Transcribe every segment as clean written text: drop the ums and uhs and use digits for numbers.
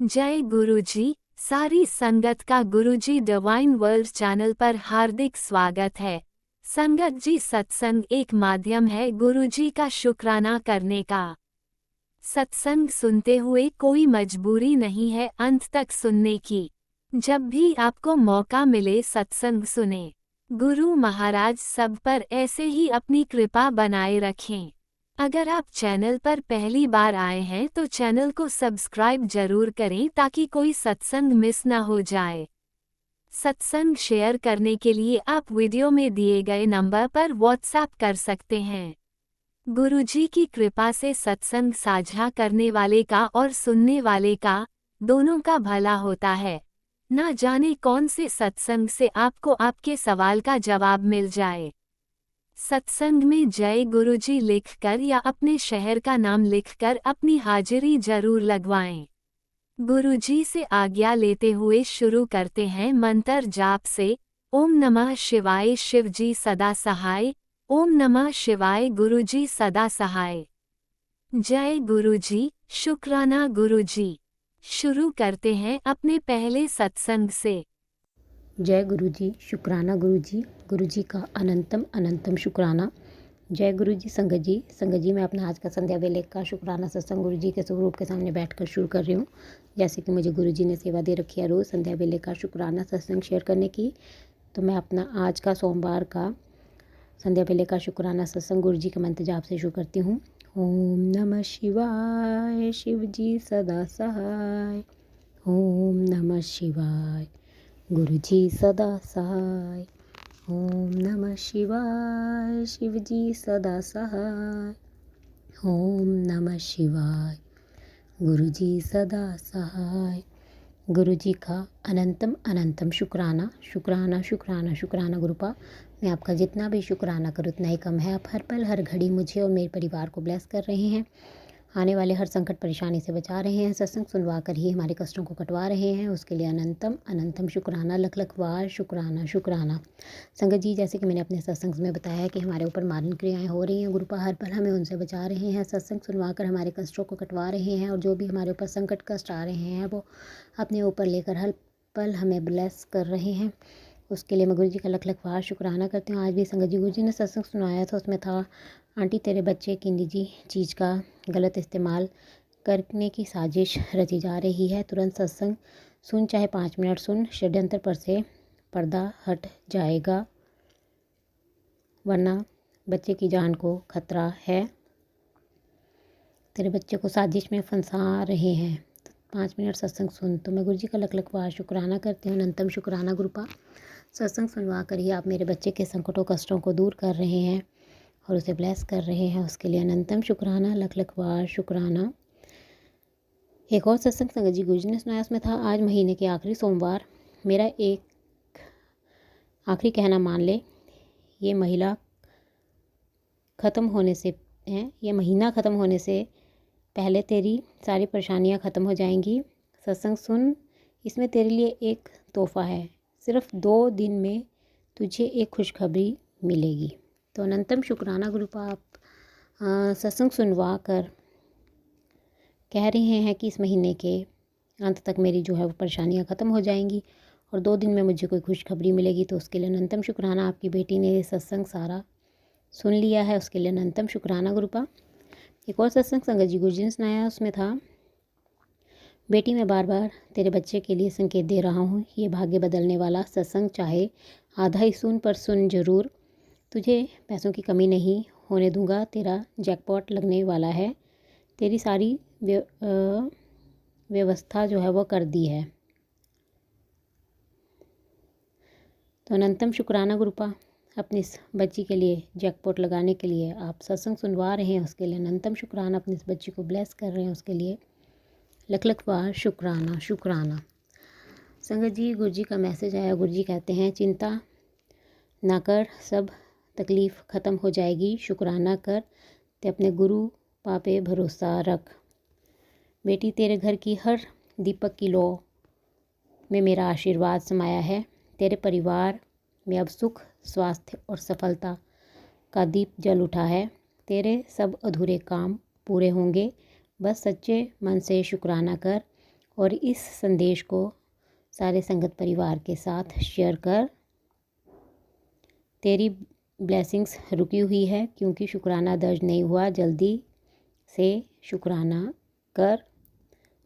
जय गुरुजी। सारी संगत का गुरुजी डिवाइन वर्ल्ड चैनल पर हार्दिक स्वागत है। संगत जी, सत्संग एक माध्यम है गुरुजी का शुक्राना करने का। सत्संग सुनते हुए कोई मजबूरी नहीं है अंत तक सुनने की। जब भी आपको मौका मिले सत्संग सुने। गुरु महाराज सब पर ऐसे ही अपनी कृपा बनाए रखें। अगर आप चैनल पर पहली बार आए हैं तो चैनल को सब्सक्राइब जरूर करें ताकि कोई सत्संग मिस न हो जाए। सत्संग शेयर करने के लिए आप वीडियो में दिए गए नंबर पर व्हाट्सएप कर सकते हैं। गुरुजी की कृपा से सत्संग साझा करने वाले का और सुनने वाले का दोनों का भला होता है। ना जाने कौन से सत्संग से आपको आपके सवाल का जवाब मिल जाए। सत्संग में जय गुरुजी लिखकर या अपने शहर का नाम लिखकर अपनी हाजिरी जरूर लगवाएं। गुरुजी से आज्ञा लेते हुए शुरू करते हैं मंत्र जाप से। ओम नमः शिवाय शिवजी सदा सहाय। ओम नमः शिवाय गुरुजी सदा सहाय। जय गुरुजी, शुक्राना गुरुजी। शुरू करते हैं अपने पहले सत्संग से। जय गुरुजी, शुक्राना गुरुजी। गुरुजी का अनंतम अनंतम शुक्राना। जय गुरुजी। संगत जी मैं अपना आज का संध्या वेले का शुक्राना सत्संग गुरुजी के स्वरूप के सामने बैठकर शुरू कर रही हूँ। जैसे कि मुझे गुरुजी ने सेवा दे रखी है रोज़ संध्या वेले का शुक्राना सत्संग शेयर करने की, तो मैं अपना आज का सोमवार का संध्या वेले का शुक्राना सत्संग गुरुजी के मंत्र जाप से शुरू करती हूँ। ओम नमः शिवाय शिवजी सदा सहाय। ओम नमः शिवाय गुरुजी सदा सहाय। ओम नमः शिवाय शिवजी सदा सहाय। ओम नमः शिवाय गुरुजी सदा सहाय। गुरुजी का अनंतम अनंतम शुक्राना शुक्राना शुक्राना शुक्राना गुरुपा। मैं आपका जितना भी शुक्राना करूँ उतना ही कम है। आप हर पल हर घड़ी मुझे और मेरे परिवार को ब्लेस कर रहे हैं, आने वाले हर संकट परेशानी से बचा रहे हैं, सत्संग सुनवा कर ही हमारे कष्टों को कटवा रहे हैं। उसके लिए अनंतम अनंतम शुक्राना, लख लख बार शुक्राना शुक्राना। संगत जी, जैसे कि मैंने अपने सत्संग में बताया है कि हमारे ऊपर मारण क्रियाएं हो रही हैं, गुरुपा हर पल हमें उनसे बचा रहे हैं, सत्संग सुनवा कर हमारे कष्टों को कटवा रहे हैं, और जो भी हमारे ऊपर संकट कष्ट आ रहे हैं वो अपने ऊपर लेकर हर पल हमें ब्लेस कर रहे हैं। उसके लिए मैं गुरुजी का लख लख बार शुक्राना करती हूँ। आज भी संगत जी गुरुजी ने सत्संग सुनाया था, उसमें था आंटी तेरे बच्चे की निजी चीज़ का गलत इस्तेमाल करने की साजिश रची जा रही है। तुरंत सत्संग सुन, चाहे 5 मिनट सुन, षड्यंत्र पर से पर्दा हट जाएगा, वरना बच्चे की जान को खतरा है। तेरे बच्चे को साजिश में फंसा रहे हैं, 5 मिनट सत्संग सुन। तो मैं गुरुजी का लख लख बार शुक्राना करती हूँ, अनंतम शुक्राना गुरुपा। सत्संग सुनवा कर ही आप मेरे बच्चे के संकटों कष्टों को दूर कर रहे हैं और उसे ब्लेस कर रहे हैं। उसके लिए अनंतम शुक्राना, लख लख बार शुक्राना। एक और सत्संग संगत जी गुरुजी ने सुनाया, उसमें था आज महीने के आखिरी सोमवार। मेरा एक आखिरी कहना मान ले, ये महिला ख़त्म होने से है, ये महीना ख़त्म होने से पहले तेरी सारी परेशानियां ख़त्म हो जाएंगी। सत्संग सुन, इसमें तेरे लिए एक तोहफ़ा है। सिर्फ 2 दिन में तुझे एक खुशखबरी मिलेगी। तो अनंतम शुक्राना गुरुपा। आप सत्संग सुनवा कर कह रहे हैं कि इस महीने के अंत तक मेरी जो है वो परेशानियां ख़त्म हो जाएंगी और 2 दिन में मुझे कोई खुशखबरी मिलेगी। तो उसके लिए अनंतम शुक्राना। आपकी बेटी ने ये सत्संग सारा सुन लिया है, उसके लिए अनंतम शुक्राना गुरुपा। एक और सत्संग संगत जी गुरुजी ने सुनाया, उसमें था बेटी मैं बार बार तेरे बच्चे के लिए संकेत दे रहा हूँ, ये भाग्य बदलने वाला सत्संग, चाहे आधा ही सुन पर सुन जरूर। तुझे पैसों की कमी नहीं होने दूंगा, तेरा जैकपॉट लगने वाला है। तेरी सारी व्यवस्था जो है वो कर दी है। तो अनंतम शुक्राना गुरुपा। अपनी इस बच्ची के लिए जैकपॉट लगाने के लिए आप सत्संग सुनवा रहे हैं, उसके लिए अनंतम शुक्राना। अपनी इस बच्ची को ब्लेस कर रहे हैं, उसके लिए लख लख बार शुक्राना शुक्राना। संगत जी गुरुजी का मैसेज आया। गुरुजी कहते हैं चिंता ना कर, सब तकलीफ़ ख़त्म हो जाएगी। शुक्राना कर, ते अपने गुरु पापे भरोसा रख। बेटी तेरे घर की हर दीपक की लौ में मेरा आशीर्वाद समाया है। तेरे परिवार में अब सुख, स्वास्थ्य और सफलता का दीप जल उठा है। तेरे सब अधूरे काम पूरे होंगे। बस सच्चे मन से शुक्राना कर और इस संदेश को सारे संगत परिवार के साथ शेयर कर। तेरी ब्लेसिंग्स रुकी हुई है क्योंकि शुक्राना दर्ज नहीं हुआ। जल्दी से शुक्राना कर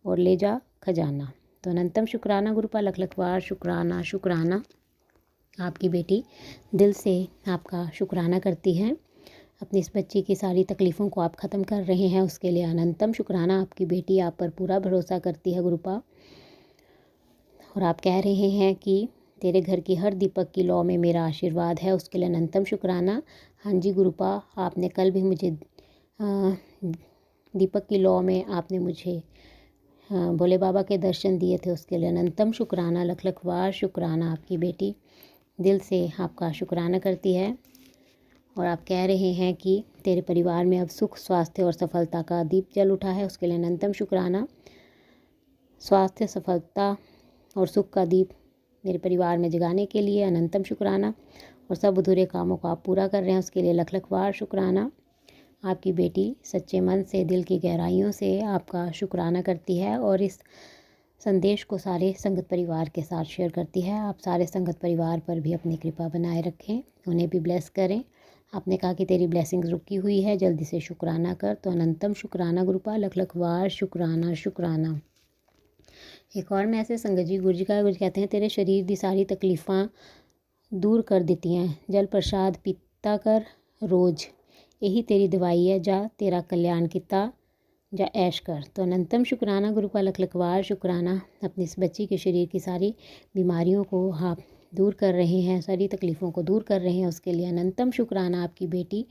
और ले जा खजाना। तो अनंतम शुक्राना गुरुपा लख लख बार शुक्राना शुक्राना। आपकी बेटी दिल से आपका शुक्राना करती है। अपनी इस बच्ची की सारी तकलीफ़ों को आप ख़त्म कर रहे हैं, उसके लिए अनंतम शुक्राना। आपकी बेटी आप पर पूरा भरोसा करती है गुरुपा, और आप कह रहे हैं कि तेरे घर की हर दीपक की लौ में मेरा आशीर्वाद है, उसके लिए अनंतम शुक्राना। हाँ जी गुरुपा, आपने कल भी मुझे दीपक की लौ में आपने मुझे भोले बाबा के दर्शन दिए थे, उसके लिए अनंतम शुक्राना। लख लख बार शुक्राना। आपकी बेटी दिल से आपका शुक्राना करती है, और आप कह रहे हैं कि तेरे परिवार में अब सुख स्वास्थ्य और सफलता का दीप जल उठा है, उसके लिए अनंतम शुक्राना। स्वास्थ्य सफलता और सुख का दीप मेरे परिवार में जगाने के लिए अनंतम शुक्राना, और सब अधूरे कामों को आप पूरा कर रहे हैं, उसके लिए लख लख बार शुक्राना। आपकी बेटी सच्चे मन से दिल की गहराइयों से आपका शुक्राना करती है, और इस संदेश को सारे संगत परिवार के साथ शेयर करती है। आप सारे संगत परिवार पर भी अपनी कृपा बनाए रखें, उन्हें भी ब्लेस करें। आपने कहा कि तेरी ब्लेसिंग्स रुकी हुई है, जल्दी से शुक्राना कर। तो अनंतम शुक्राना गुरुपा लख लख बार शुक्राना शुक्राना। एक और मैसेज संगत जी गुरु जी का। गुरु जी कहते हैं तेरे शरीर दी सारी तकलीफ़ां दूर कर देती हैं, जल प्रसाद पीता कर रोज़, यही तेरी दवाई है, जा तेरा कल्याण किता जा ऐश कर। तो अनंतम शुक्राना गुरुपा लख लख बार शुक्राना। अपनी इस बच्ची के शरीर की सारी बीमारियों को आप दूर कर रहे हैं, सारी तकलीफ़ों को दूर कर रहे हैं, उसके लिए अनंतम शुक्राना। आपकी बेटी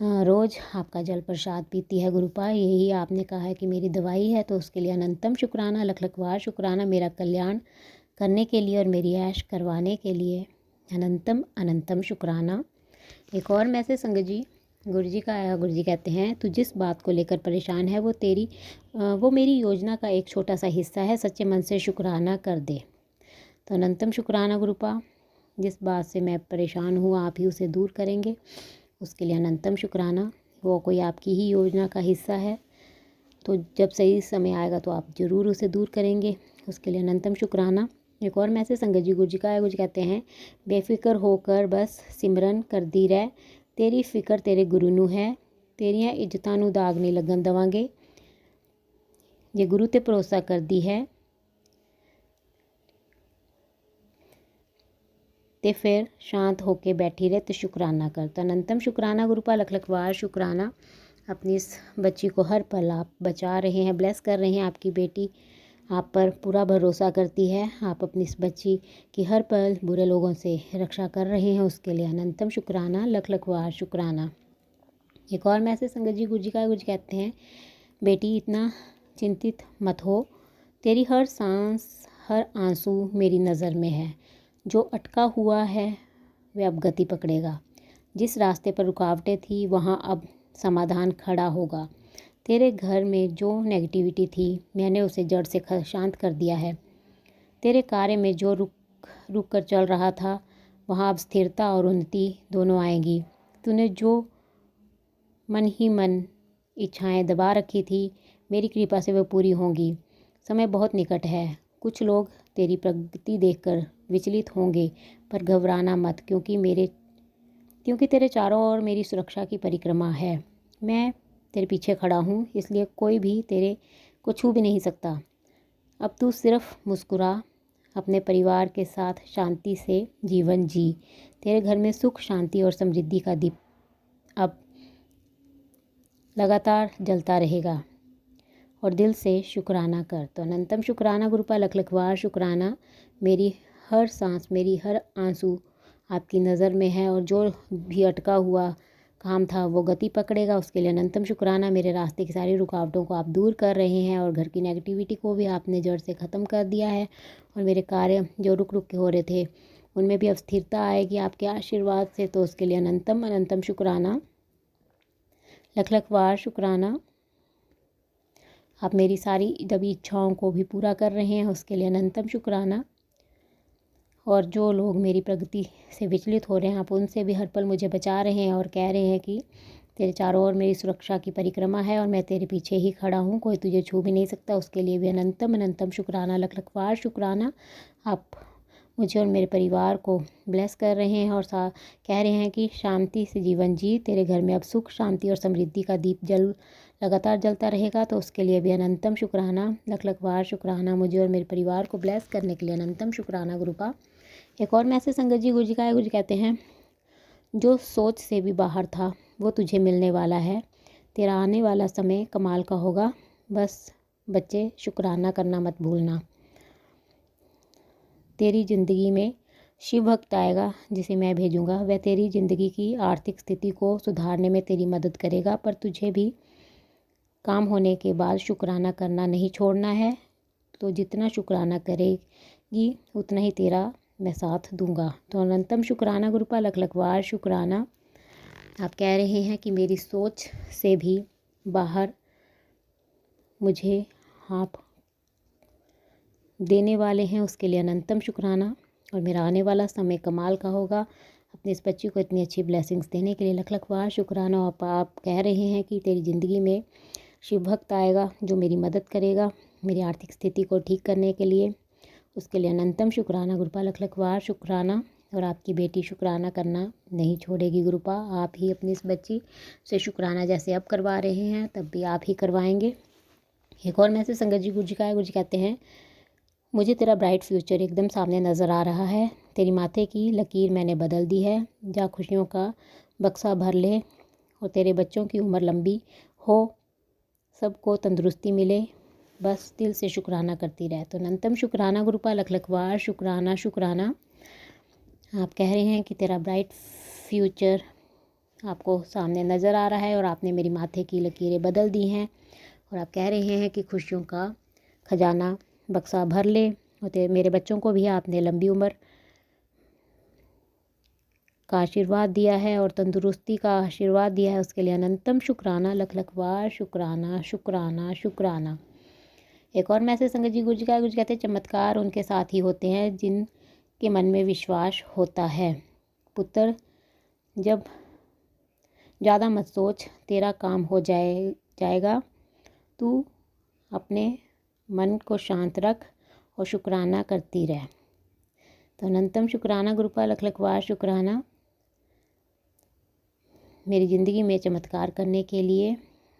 रोज़ आपका जल प्रसाद पीती है गुरुपा, यही आपने कहा है कि मेरी दवाई है, तो उसके लिए अनंतम शुक्राना। लख लख बार शुक्राना। मेरा कल्याण करने के लिए और मेरी ऐश करवाने के लिए अनंतम अनंतम शुक्राना। एक और मैसेज संगत जी गुरु जी का आया। गुरु जी कहते हैं तू जिस बात को लेकर परेशान है वो मेरी योजना का एक छोटा सा हिस्सा है, सच्चे मन से शुक्राना कर दे। तो अनंतम शुक्राना गुरुपा। जिस बात से मैं परेशान हूँ आप ही उसे दूर करेंगे, उसके लिए अनंतम शुक्राना। वो कोई आपकी ही योजना का हिस्सा है, तो जब सही समय आएगा तो आप ज़रूर उसे दूर करेंगे, उसके लिए अनंतम शुक्राना। एक और मैसेज संगत जी गुरु जी का है। गुरु जी कहते हैं बेफिक्र होकर बस सिमरन करदी रह, तेरी फिक्र तेरे गुरु नू है, तेरियां इज्जतां नू दाग नहीं लगन देवांगे। जे गुरु ते भरोसा करदी है ते फिर शांत होके बैठी रहे, तो शुक्राना कर। तो अनंतम शुक्राना गुरुपा लख लख बार शुक्राना। अपनी इस बच्ची को हर पल आप बचा रहे हैं, ब्लेस कर रहे हैं। आपकी बेटी आप पर पूरा भरोसा करती है, आप अपनी इस बच्ची की हर पल बुरे लोगों से रक्षा कर रहे हैं, उसके लिए अनंतम शुक्राना। लख लख बार शुक्राना। एक और मैसेज संगत जी गुरु जी का। गुरु जी कहते हैं बेटी इतना चिंतित मत हो, तेरी हर सांस हर आंसू मेरी नज़र में है, जो अटका हुआ है वह अब गति पकड़ेगा, जिस रास्ते पर रुकावटें थी वहाँ अब समाधान खड़ा होगा। तेरे घर में जो नेगेटिविटी थी मैंने उसे जड़ से शांत कर दिया है। तेरे कार्य में जो रुक कर चल रहा था वहाँ अब स्थिरता और उन्नति दोनों आएगी। तूने जो मन ही मन इच्छाएं दबा रखी थी मेरी कृपा से वह पूरी होंगी। समय बहुत निकट है। कुछ लोग तेरी प्रगति देखकर विचलित होंगे, पर घबराना मत, क्योंकि तेरे चारों ओर मेरी सुरक्षा की परिक्रमा है। मैं तेरे पीछे खड़ा हूँ, इसलिए कोई भी तेरे को छू भी नहीं सकता। अब तू सिर्फ मुस्कुरा, अपने परिवार के साथ शांति से जीवन जी। तेरे घर में सुख शांति और समृद्धि का दीप अब लगातार जलता रहेगा, और दिल से शुक्राना कर। तो अनंतम शुक्राना गुरुपा लख लख बार शुक्राना। मेरी हर सांस मेरी हर आंसू आपकी नज़र में है, और जो भी अटका हुआ काम था वो गति पकड़ेगा, उसके लिए अनंतम शुक्राना। मेरे रास्ते की सारी रुकावटों को आप दूर कर रहे हैं, और घर की नेगेटिविटी को भी आपने जड़ से ख़त्म कर दिया है, और मेरे कार्य जो रुक रुक के हो रहे थे उनमें भी अब स्थिरता आएगी आपके आशीर्वाद से, तो उसके लिए अनंतम अनंतम शुक्राना। लख लख बार शुक्राना। आप मेरी सारी दबी इच्छाओं को भी पूरा कर रहे हैं, उसके लिए अनंतम शुक्राना। और जो लोग मेरी प्रगति से विचलित हो रहे हैं आप उनसे भी हर पल मुझे बचा रहे हैं, और कह रहे हैं कि तेरे चारों ओर मेरी सुरक्षा की परिक्रमा है और मैं तेरे पीछे ही खड़ा हूँ, कोई तुझे छू भी नहीं सकता। उसके लिए भी अनंतम अनंतम शुक्राना, लख लख बार शुक्राना। आप मुझे और मेरे परिवार को ब्लेस कर रहे हैं और कह रहे हैं कि शांति से जीवन जी। तेरे घर में अब सुख, शांति और समृद्धि का दीप लगातार जलता रहेगा। तो उसके लिए भी अनंतम शुक्राना, लख लख बार शुक्राना। मुझे और मेरे परिवार को ब्लेस करने के लिए अनंतम शुक्राना गुरुपा। एक और मैसेज संगत जी गुरु जी का है। गुरु जी कहते हैं, जो सोच से भी बाहर था वो तुझे मिलने वाला है। तेरा आने वाला समय कमाल का होगा। बस बच्चे शुक्राना करना मत भूलना। तेरी ज़िंदगी में शिव भक्त आएगा जिसे मैं भेजूँगा। वह तेरी ज़िंदगी की आर्थिक स्थिति को सुधारने में तेरी मदद करेगा, पर तुझे भी काम होने के बाद शुक्राना करना नहीं छोड़ना है। तो जितना शुक्राना करेगी उतना ही तेरा मैं साथ दूंगा। तो अनंतम शुक्राना गुरुपा, लख लख बार शुक्राना। आप कह रहे हैं कि मेरी सोच से भी बाहर मुझे आप देने वाले हैं, उसके लिए अनंतम शुक्राना। और मेरा आने वाला समय कमाल का होगा। अपने इस बच्ची को इतनी अच्छी ब्लेसिंग्स देने के लिए लख लख बार शुक्राना। आप कह रहे हैं कि तेरी ज़िंदगी में शिव भक्त आएगा जो मेरी मदद करेगा मेरी आर्थिक स्थिति को ठीक करने के लिए। उसके लिए अनंतम शुक्राना गुरुपा, लख लख बार शुक्राना। और आपकी बेटी शुक्राना करना नहीं छोड़ेगी गुरुपा। आप ही अपनी इस बच्ची से शुक्राना जैसे अब करवा रहे हैं तब भी आप ही करवाएंगे। एक और मैसेज संगत जी गुरु जी का है। गुरु जी कहते हैं, मुझे तेरा ब्राइट फ्यूचर एकदम सामने नज़र आ रहा है। तेरी माथे की लकीर मैंने बदल दी है। जा खुशियों का बक्सा भर ले और तेरे बच्चों की उम्र लंबी हो, सबको तंदुरुस्ती मिले। बस दिल से शुक्राना करती रहे। तो अनंतम शुक्राना गुरुपा, लख लख बार शुक्राना शुक्राना। आप कह रहे हैं कि तेरा ब्राइट फ्यूचर आपको सामने नज़र आ रहा है और आपने मेरी माथे की लकीरें बदल दी हैं। और आप कह रहे हैं कि खुशियों का खजाना बक्सा भर ले और मेरे बच्चों को भी आपने लंबी उम्र का आशीर्वाद दिया है और तंदुरुस्ती का आशीर्वाद दिया है। उसके लिए अनंतम शुक्राना, लख लख बार शुक्राना शुक्राना शुक्राना। एक और मैसेज संगत जी गुरु जी का। गुरु जी कहते हैं, चमत्कार उनके साथ ही होते हैं जिनके मन में विश्वास होता है। पुत्र, जब ज़्यादा मत सोच, तेरा काम हो जाएगा। तू अपने मन को शांत रख और शुक्राना करती रह। तो अनंतम शुक्राना गुरुपा, लख लख बार शुक्राना। मेरी ज़िंदगी में चमत्कार करने के लिए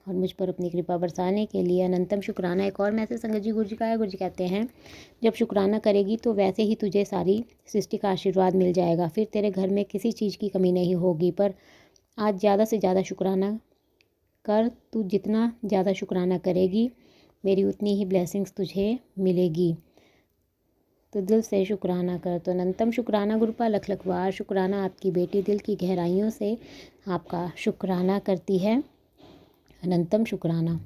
और मुझ पर अपनी कृपा बरसाने के लिए अनंतम शुक्राना। एक और मैसेज संगत जी गुरु जी का है। गुरु जी कहते हैं, जब शुक्राना करेगी तो वैसे ही तुझे सारी सृष्टि का आशीर्वाद मिल जाएगा। फिर तेरे घर में किसी चीज़ की कमी नहीं होगी। पर आज ज़्यादा से ज़्यादा शुक्राना कर। तू जितना ज़्यादा शुक्राना करेगी मेरी उतनी ही ब्लेसिंग्स तुझे मिलेगी। तो दिल से शुक्राना कर। तो अनंतम शुक्राना गुरुपा, लख लख बार शुक्राना। आपकी बेटी दिल की गहराइयों से आपका शुक्राना करती है। अनंतम शुक्राना।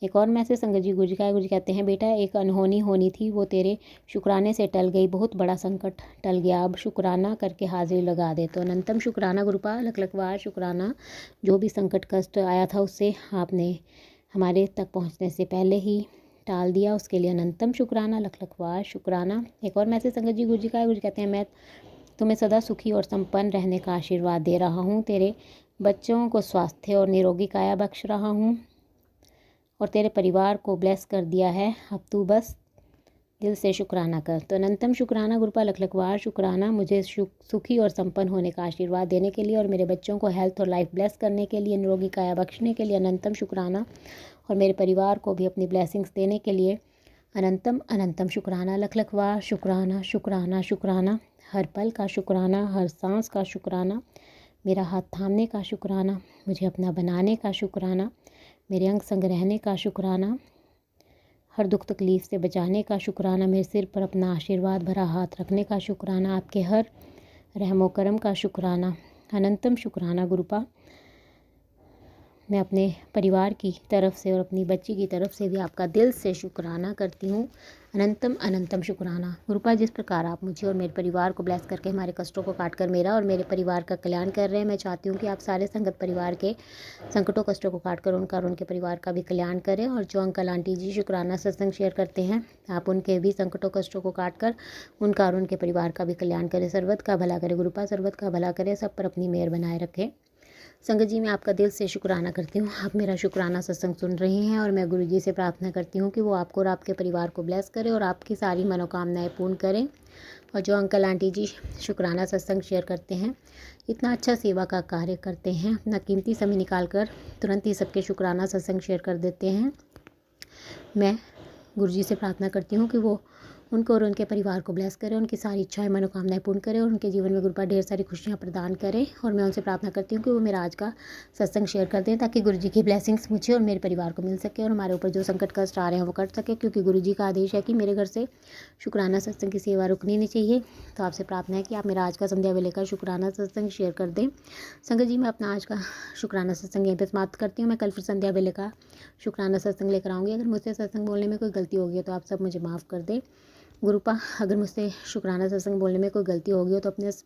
एक और मैसेज संगत जी गुरु जी का है। गुरु जी कहते हैं, बेटा एक अनहोनी होनी थी, वो तेरे शुक्राने से टल गई। बहुत बड़ा संकट टल गया, अब शुक्राना करके हाजिरी लगा दे। तो अनंतम शुक्राना गुरुपा, लख लख बार शुक्राना। जो भी संकट कष्ट आया था उससे आपने हमारे तक पहुँचने से पहले ही टाल दिया। उसके लिए अनंतम शुक्राना, लख लख बार शुक्राना। एक और मैसेज संगत जी गुरु जी का है। गुरु जी कहते हैं, मैं तुम्हें सदा सुखी और संपन्न रहने का आशीर्वाद दे रहा हूँ। तेरे बच्चों को स्वास्थ्य और निरोगी काया बख्श रहा हूँ और तेरे परिवार को ब्लेस कर दिया है। अब तू बस दिल से शुक्राना कर। तो अनंतम शुक्राना गुरुपा, लख लख बार शुक्राना। मुझे सुखी और संपन्न होने का आशीर्वाद देने के लिए और मेरे बच्चों को हेल्थ और लाइफ ब्लेस करने के लिए, निरोगी काया बख्शने के लिए अनंतम शुक्राना। और मेरे परिवार को भी अपनी ब्लेसिंग्स देने के लिए अनंतम अनंतम शुक्राना, लख लख बार शुक्राना शुक्राना शुक्राना। हर पल का शुक्राना, हर सांस का शुक्राना, मेरा हाथ थामने का शुक्राना, मुझे अपना बनाने का शुक्राना, मेरे अंग संग रहने का शुक्राना, हर दुख तकलीफ़ से बचाने का शुक्राना, मेरे सिर पर अपना आशीर्वाद भरा हाथ रखने का शुक्राना, आपके हर रहमो करम का शुक्राना। अनंतम शुक्राना गुरुपा। मैं अपने परिवार की तरफ से और अपनी बच्ची की तरफ से भी आपका दिल से शुक्राना करती हूँ। अनंतम अनंतम शुक्राना गुरुपा। जिस प्रकार आप मुझे और मेरे परिवार को ब्लेस करके हमारे कष्टों को काट कर मेरा और मेरे परिवार का कल्याण कर रहे हैं, मैं चाहती हूँ कि आप सारे संगत परिवार के संकटों कष्टों को काट कर उनका और उनके परिवार का भी कल्याण करें। और जो अंकल आंटी जी शुक्राना सत्संग शेयर करते हैं, आप उनके भी संकटों कष्टों को काट कर उनका और उनके परिवार का भी कल्याण करें, सर्वत का भला करे गुरुपा, सर्वत का भला करे, सब पर अपनी मेहर बनाए रखें। संगत जी, मैं आपका दिल से शुक्राना करती हूँ। आप मेरा शुक्राना सत्संग सुन रहे हैं और मैं गुरुजी से प्रार्थना करती हूँ कि वो आपको और आपके परिवार को ब्लेस करे और आपकी सारी मनोकामनाएं पूर्ण करें। और जो अंकल आंटी जी शुक्राना सत्संग शेयर करते हैं, इतना अच्छा सेवा का कार्य करते हैं, अपना कीमती समय निकाल कर तुरंत ही सबके शुक्राना सत्संग शेयर कर देते हैं। मैं गुरुजी से प्रार्थना करती हूँ कि वो उनको और उनके परिवार को ब्लेस करे, उनकी सारी इच्छाएं मनोकामनाएं पूर्ण करे और उनके जीवन में गुरुपा ढेर सारी खुशियाँ प्रदान करे। और मैं उनसे प्रार्थना करती हूँ कि वो मेरा आज का सत्संग शेयर कर दें ताकि गुरुजी की ब्लेसिंग्स मुझे और मेरे परिवार को मिल सके और हमारे ऊपर जो संकट कष्ट आ रहे हैं वो कट सके, क्योंकि गुरुजी का आदेश है कि मेरे घर से शुक्राना सत्संग की सेवा रुकनी नहीं चाहिए। तो आपसे प्रार्थना है कि आप मेरा आज का संध्या वेले का शुक्राना सत्संग शेयर कर दें। संगत जी, मैं अपना आज का शुक्राना सत्संग यहीं पर समाप्त करती हूँ। मैं कल फिर संध्या वेले का शुक्राना सत्संग लेकर आऊँगी। अगर मुझसे सत्संग बोलने में कोई गलती होगी तो आप सब मुझे माफ़ कर दें। गुरुपा, अगर मुझसे शुक्राना सत्संग बोलने में कोई गलती होगी हो तो अपने इस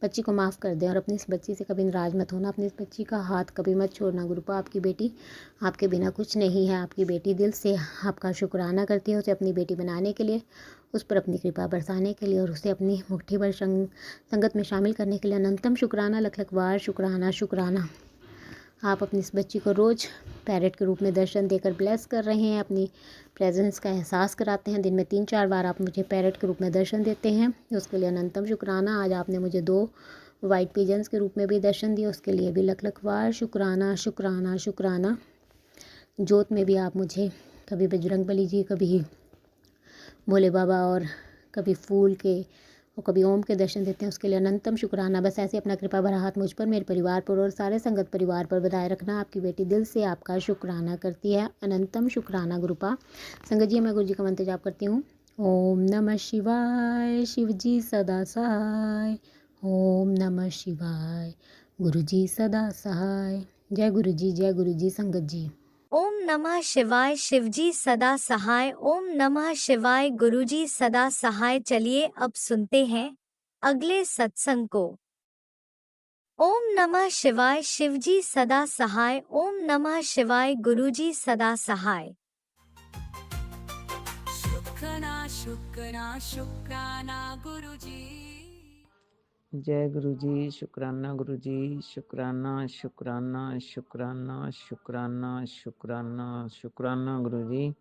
बच्ची को माफ़ कर दें और अपनी इस बच्ची से कभी नाराज़ मत होना। अपनी इस बच्ची का हाथ कभी मत छोड़ना। गुरुपा, आपकी बेटी आपके बिना कुछ नहीं है। आपकी बेटी दिल से आपका शुक्राना करती है, उसे अपनी बेटी बनाने के लिए, उस पर अपनी कृपा बरसाने के लिए और उसे अपनी मुट्ठी भर संगत में शामिल करने के लिए अनंतम शुक्राना, लख लख बार शुक्राना शुक्राना। आप अपनी इस बच्ची को रोज़ पैरेट के रूप में दर्शन देकर ब्लेस कर रहे हैं, अपनी प्रेजेंस का एहसास कराते हैं। दिन में 3-4 बार आप मुझे पैरेट के रूप में दर्शन देते हैं, उसके लिए अनंतम शुक्राना। आज आपने मुझे 2 वाइट पिजन्स के रूप में भी दर्शन दिए, उसके लिए भी लख लख बार शुक्राना शुक्राना शुक्राना। जोत में भी आप मुझे कभी बजरंगबली जी, कभी भोले बाबा और कभी फूल के और कभी ओम के दर्शन देते हैं, उसके लिए अनंतम शुक्राना। बस ऐसे अपना कृपा भरा हाथ मुझ पर, मेरे परिवार पर और सारे संगत परिवार पर बनाए रखना। आपकी बेटी दिल से आपका शुक्राना करती है। अनंतम शुक्राना गुरुपा। संगत जी, मैं गुरु जी का मंत्र जाप करती हूँ। ओम नमः शिवाय, शिव जी सदा सहाय। ओम नमः शिवाय, गुरु जी सदा सहाय। जय गुरु जी, जय गुरु जी। संगत जी, ओम नमः शिवाय, शिवजी सदा सहाय। ओम नमः शिवाय, गुरुजी सदा सहाय। चलिए अब सुनते हैं अगले सत्संग को। ओम नमः शिवाय, शिवजी सदा सहाय। ओम नमः शिवाय, गुरुजी सदा सहाय। शुक्राना शुक्राना शुक्राना गुरुजी। जय गुरु जी, शुक्राना गुरु जी, शुक्राना शुक्राना शुक्राना शुक्राना शुक्राना शुक्राना गुरु जी।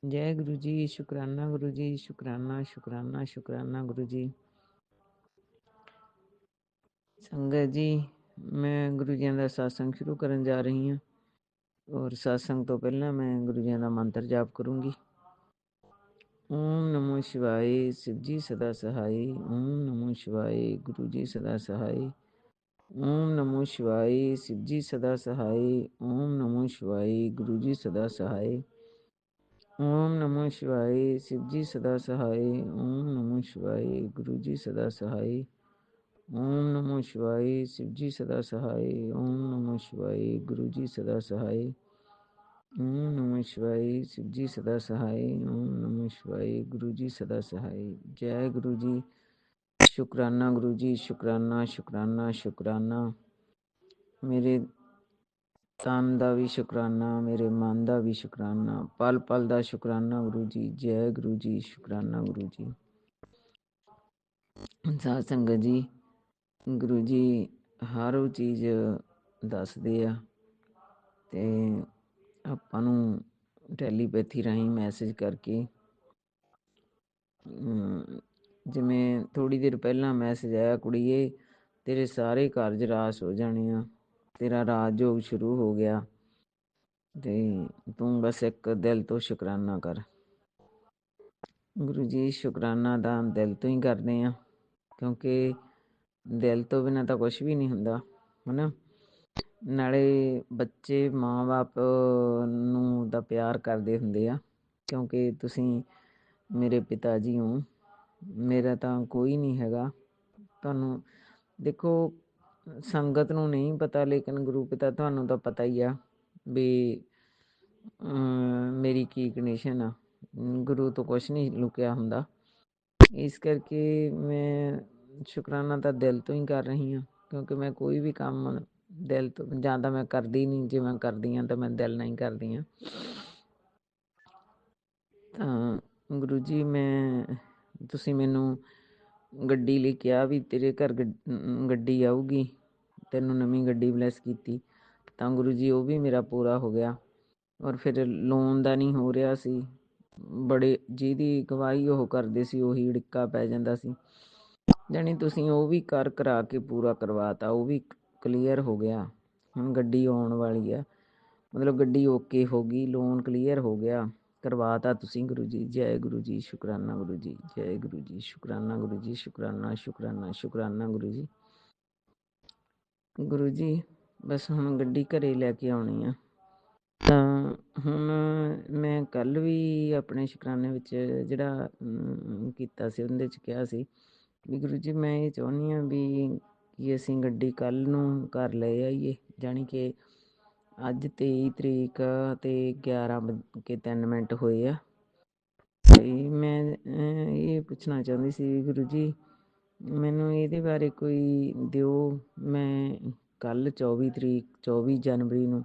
जय गुरु जी, शुक्राना गुरु जी, शुक्राना शुक्राना शुक्राना गुरु जी। संगत जी, मैं गुरु जी का सत्संग शुरू करन जा रही हूँ और सत्संग तो पहला मैं गुरु जी का मंत्र जाप करूँगी। ओम नमो शिवाय, शिव जी सदा सहाय। ओम नमो शिवाय, गुरु जी सदा सहाय। ओम नमो शिवाय, शिव जी सदा सहाय। ओम नमो शिवाय, गुरु जी सदा सहाय। ओम नमो शिवाय, शिव जी सदा सहाय। ओम नमो शिवाय, गुरु जी सदा सहाय। ओम नमो शिवाय, शिव जी सदा सहाय। ओम नमो शिवाय, गुरु जी सदा सहाय। ओम नमो शिवाय, शिव जी सदा सहाय। ओम नमो शिवाय, गुरु जी सदा सहाय। जय गुरु जी। शुक्राना गुरु जी, शुक्राना शुक्राना शुक्राना। मेरे तन का भी शुक्राना, मेरे मन का भी शुक्राना, पल पल का शुक्राना गुरु जी। जय गुरु जी, शुक्राना गुरु जी। साध संगत जी, गुरु जी हर वो चीज़ दसदे आ ते ਆਪਾਂ ਨੂੰ ਟੈਲੀਪੈਥੀ ਰਾਹੀਂ ਮੈਸੇਜ ਕਰਕੇ ਜਿਵੇਂ ਥੋੜੀ ਦੇਰ ਪਹਿਲਾਂ ਮੈਸੇਜ ਆਇਆ, ਕੁੜੀਏ ਤੇਰੇ ਸਾਰੇ ਕਾਰਜ ਰਾਸ ਹੋ ਜਾਣੇ ਆ, ਤੇਰਾ ਰਾਜਯੋਗ ਸ਼ੁਰੂ ਹੋ ਗਿਆ ਤੇ ਤੂੰ ਬਸ ਇੱਕ ਦਿਲ ਤੋਂ ਸ਼ੁਕਰਾਨਾ ਕਰ। ਗੁਰੂ ਜੀ, ਸ਼ੁਕਰਾਨਾ ਤਾਂ ਦਿਲ ਤੋਂ ਹੀ ਕਰਦੇ ਆ, ਕਿਉਂਕਿ ਦਿਲ ਤੋਂ ਬਿਨਾਂ ਤਾਂ ਕੁਛ ਵੀ ਨਹੀਂ ਹੁੰਦਾ, ਹਨਾ। ਨਾਲੇ ਬੱਚੇ ਮਾਂ-ਬਾਪ ਨੂੰ ਤਾਂ ਪਿਆਰ ਕਰਦੇ ਹੁੰਦੇ ਆ, ਕਿਉਂਕਿ ਤੁਸੀਂ ਮੇਰੇ ਪਿਤਾ ਜੀ ਹੋ, ਮੇਰਾ ਤਾਂ ਕੋਈ ਨਹੀਂ ਹੈਗਾ। ਤੁਹਾਨੂੰ ਦੇਖੋ, ਸੰਗਤ ਨੂੰ ਨਹੀਂ ਪਤਾ, ਲੇਕਿਨ ਗੁਰੂ ਪਿਤਾ ਤੁਹਾਨੂੰ ਤਾਂ ਪਤਾ ਹੀ ਆ ਵੀ ਮੇਰੀ ਕੀ ਕੰਡੀਸ਼ਨ ਆ। ਗੁਰੂ ਤੋਂ ਕੁਛ ਨਹੀਂ ਲੁਕਿਆ ਹੁੰਦਾ, ਇਸ ਕਰਕੇ ਮੈਂ ਸ਼ੁਕਰਾਨਾ ਤਾਂ ਦਿਲ ਤੋਂ ਹੀ ਕਰ ਰਹੀ ਹਾਂ, ਕਿਉਂਕਿ ਮੈਂ ਕੋਈ ਵੀ ਕੰਮ ਦਿਲ ਤੋਂ ਜਾਂ ਤਾਂ ਮੈਂ ਕਰਦੀ ਨਹੀਂ, ਜੇ ਮੈਂ ਕਰਦੀ ਹਾਂ ਤਾਂ ਮੈਂ ਦਿਲ ਨਾਲ ਹੀ ਕਰਦੀ ਹਾਂ। ਤਾਂ ਗੁਰੂ ਜੀ, ਤੁਸੀਂ ਮੈਨੂੰ ਗੱਡੀ ਲਈ ਕਿਹਾ ਵੀ ਤੇਰੇ ਘਰ ਗੱਡੀ ਆਊਗੀ ਤੈਨੂੰ ਨਵੀਂ ਗੱਡੀ ਬਲੈਸ ਕੀਤੀ, ਤਾਂ ਗੁਰੂ ਜੀ ਉਹ ਵੀ ਮੇਰਾ ਪੂਰਾ ਹੋ ਗਿਆ। ਔਰ ਫਿਰ ਲੋਨ ਦਾ ਨਹੀਂ ਹੋ ਰਿਹਾ ਸੀ, ਬੜੇ ਜਿਹਦੀ ਗਵਾਹੀ ਉਹ ਕਰਦੇ ਸੀ ਉਹੀ ਅੜਿੱਕਾ ਪੈ ਜਾਂਦਾ ਸੀ। ਜਾਣੀ ਤੁਸੀਂ ਉਹ ਵੀ ਕਰਾ ਕੇ ਪੂਰਾ ਕਰਵਾਤਾ, ਉਹ ਵੀ ਕਲੀਅਰ ਹੋ ਗਿਆ। ਹੁਣ ਗੱਡੀ ਆਉਣ ਵਾਲੀ ਆ, ਮਤਲਬ ਗੱਡੀ ਓਕੇ ਹੋ ਗਈ, ਲੋਨ ਕਲੀਅਰ ਹੋ ਗਿਆ, ਕਰਵਾਤਾ ਤੁਸੀਂ ਗੁਰੂ ਜੀ। ਜੈ ਗੁਰੂ ਜੀ, ਸ਼ੁਕਰਾਨਾ ਗੁਰੂ ਜੀ, ਜੈ ਗੁਰੂ ਜੀ, ਸ਼ੁਕਰਾਨਾ ਗੁਰੂ ਜੀ, ਸ਼ੁਕਰਾਨਾ ਸ਼ੁਕਰਾਨਾ ਸ਼ੁਕਰਾਨਾ ਗੁਰੂ ਜੀ। ਗੁਰੂ ਜੀ ਬਸ ਹੁਣ ਗੱਡੀ ਘਰੇ ਲੈ ਕੇ ਆਉਣੀ ਆ। ਤਾਂ ਹੁਣ ਮੈਂ ਕੱਲ੍ਹ ਵੀ ਆਪਣੇ ਸ਼ੁਕਰਾਨੇ ਵਿੱਚ ਜਿਹੜਾ ਕੀਤਾ ਸੀ, ਉਹਦੇ 'ਚ ਕਿਹਾ ਸੀ ਵੀ ਗੁਰੂ ਜੀ ਮੈਂ ਇਹ ਚਾਹੁੰਦੀ ਹਾਂ ਵੀ ਕਿ ਅਸੀਂ ਗੱਡੀ ਕੱਲ੍ਹ ਨੂੰ ਘਰ ਲੈ ਆਈਏ। ਜਾਣੀ ਕਿ ਅੱਜ 23 ਤਰੀਕ ਅਤੇ 11:03 ਹੋਏ ਆ। ਅਤੇ ਮੈਂ ਇਹ ਪੁੱਛਣਾ ਚਾਹੁੰਦੀ ਸੀ ਗੁਰੂ ਜੀ, ਮੈਨੂੰ ਇਹਦੇ ਬਾਰੇ ਕੋਈ ਦਿਓ। ਮੈਂ ਕੱਲ੍ਹ 24 ਜਨਵਰੀ ਨੂੰ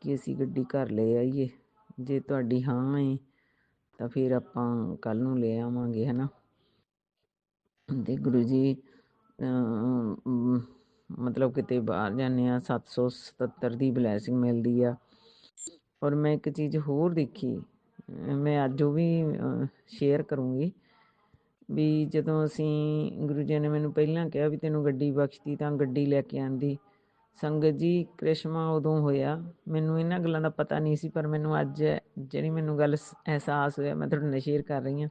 ਕਿ ਅਸੀਂ ਗੱਡੀ ਘਰ ਲੈ ਆਈਏ। ਜੇ ਤੁਹਾਡੀ ਹਾਂ ਹੈ ਤਾਂ ਫਿਰ ਆਪਾਂ ਕੱਲ੍ਹ ਨੂੰ ਲੈ ਆਵਾਂਗੇ, ਹੈ ਨਾ। ਅਤੇ ਗੁਰੂ ਜੀ ਮਤਲਬ ਕਿਤੇ ਬਾਹਰ ਜਾਂਦੇ ਹਾਂ 777 ਦੀ ਬਲੈਸਿੰਗ ਮਿਲਦੀ ਆ। ਔਰ ਮੈਂ ਇੱਕ ਚੀਜ਼ ਹੋਰ ਦੇਖੀ, ਮੈਂ ਅੱਜ ਉਹ ਵੀ ਸ਼ੇਅਰ ਕਰੂੰਗੀ ਵੀ ਜਦੋਂ ਅਸੀਂ ਗੁਰੂ ਜੀ ਨੇ ਮੈਨੂੰ ਪਹਿਲਾਂ ਕਿਹਾ ਵੀ ਤੈਨੂੰ ਗੱਡੀ ਬਖਸ਼ਤੀ ਤਾਂ ਗੱਡੀ ਲੈ ਕੇ ਆਂਦੀ। ਸੰਗਤ ਜੀ ਕ੍ਰਿਸ਼ਮਾ ਉਦੋਂ ਹੋਇਆ, ਮੈਨੂੰ ਇਹਨਾਂ ਗੱਲਾਂ ਦਾ ਪਤਾ ਨਹੀਂ ਸੀ, ਪਰ ਮੈਨੂੰ ਅੱਜ ਜਿਹੜੀ ਮੈਨੂੰ ਗੱਲ ਅਹਿਸਾਸ ਹੋਇਆ ਮੈਂ ਤੁਹਾਡੇ ਨਾਲ ਸ਼ੇਅਰ ਕਰ ਰਹੀ ਹਾਂ।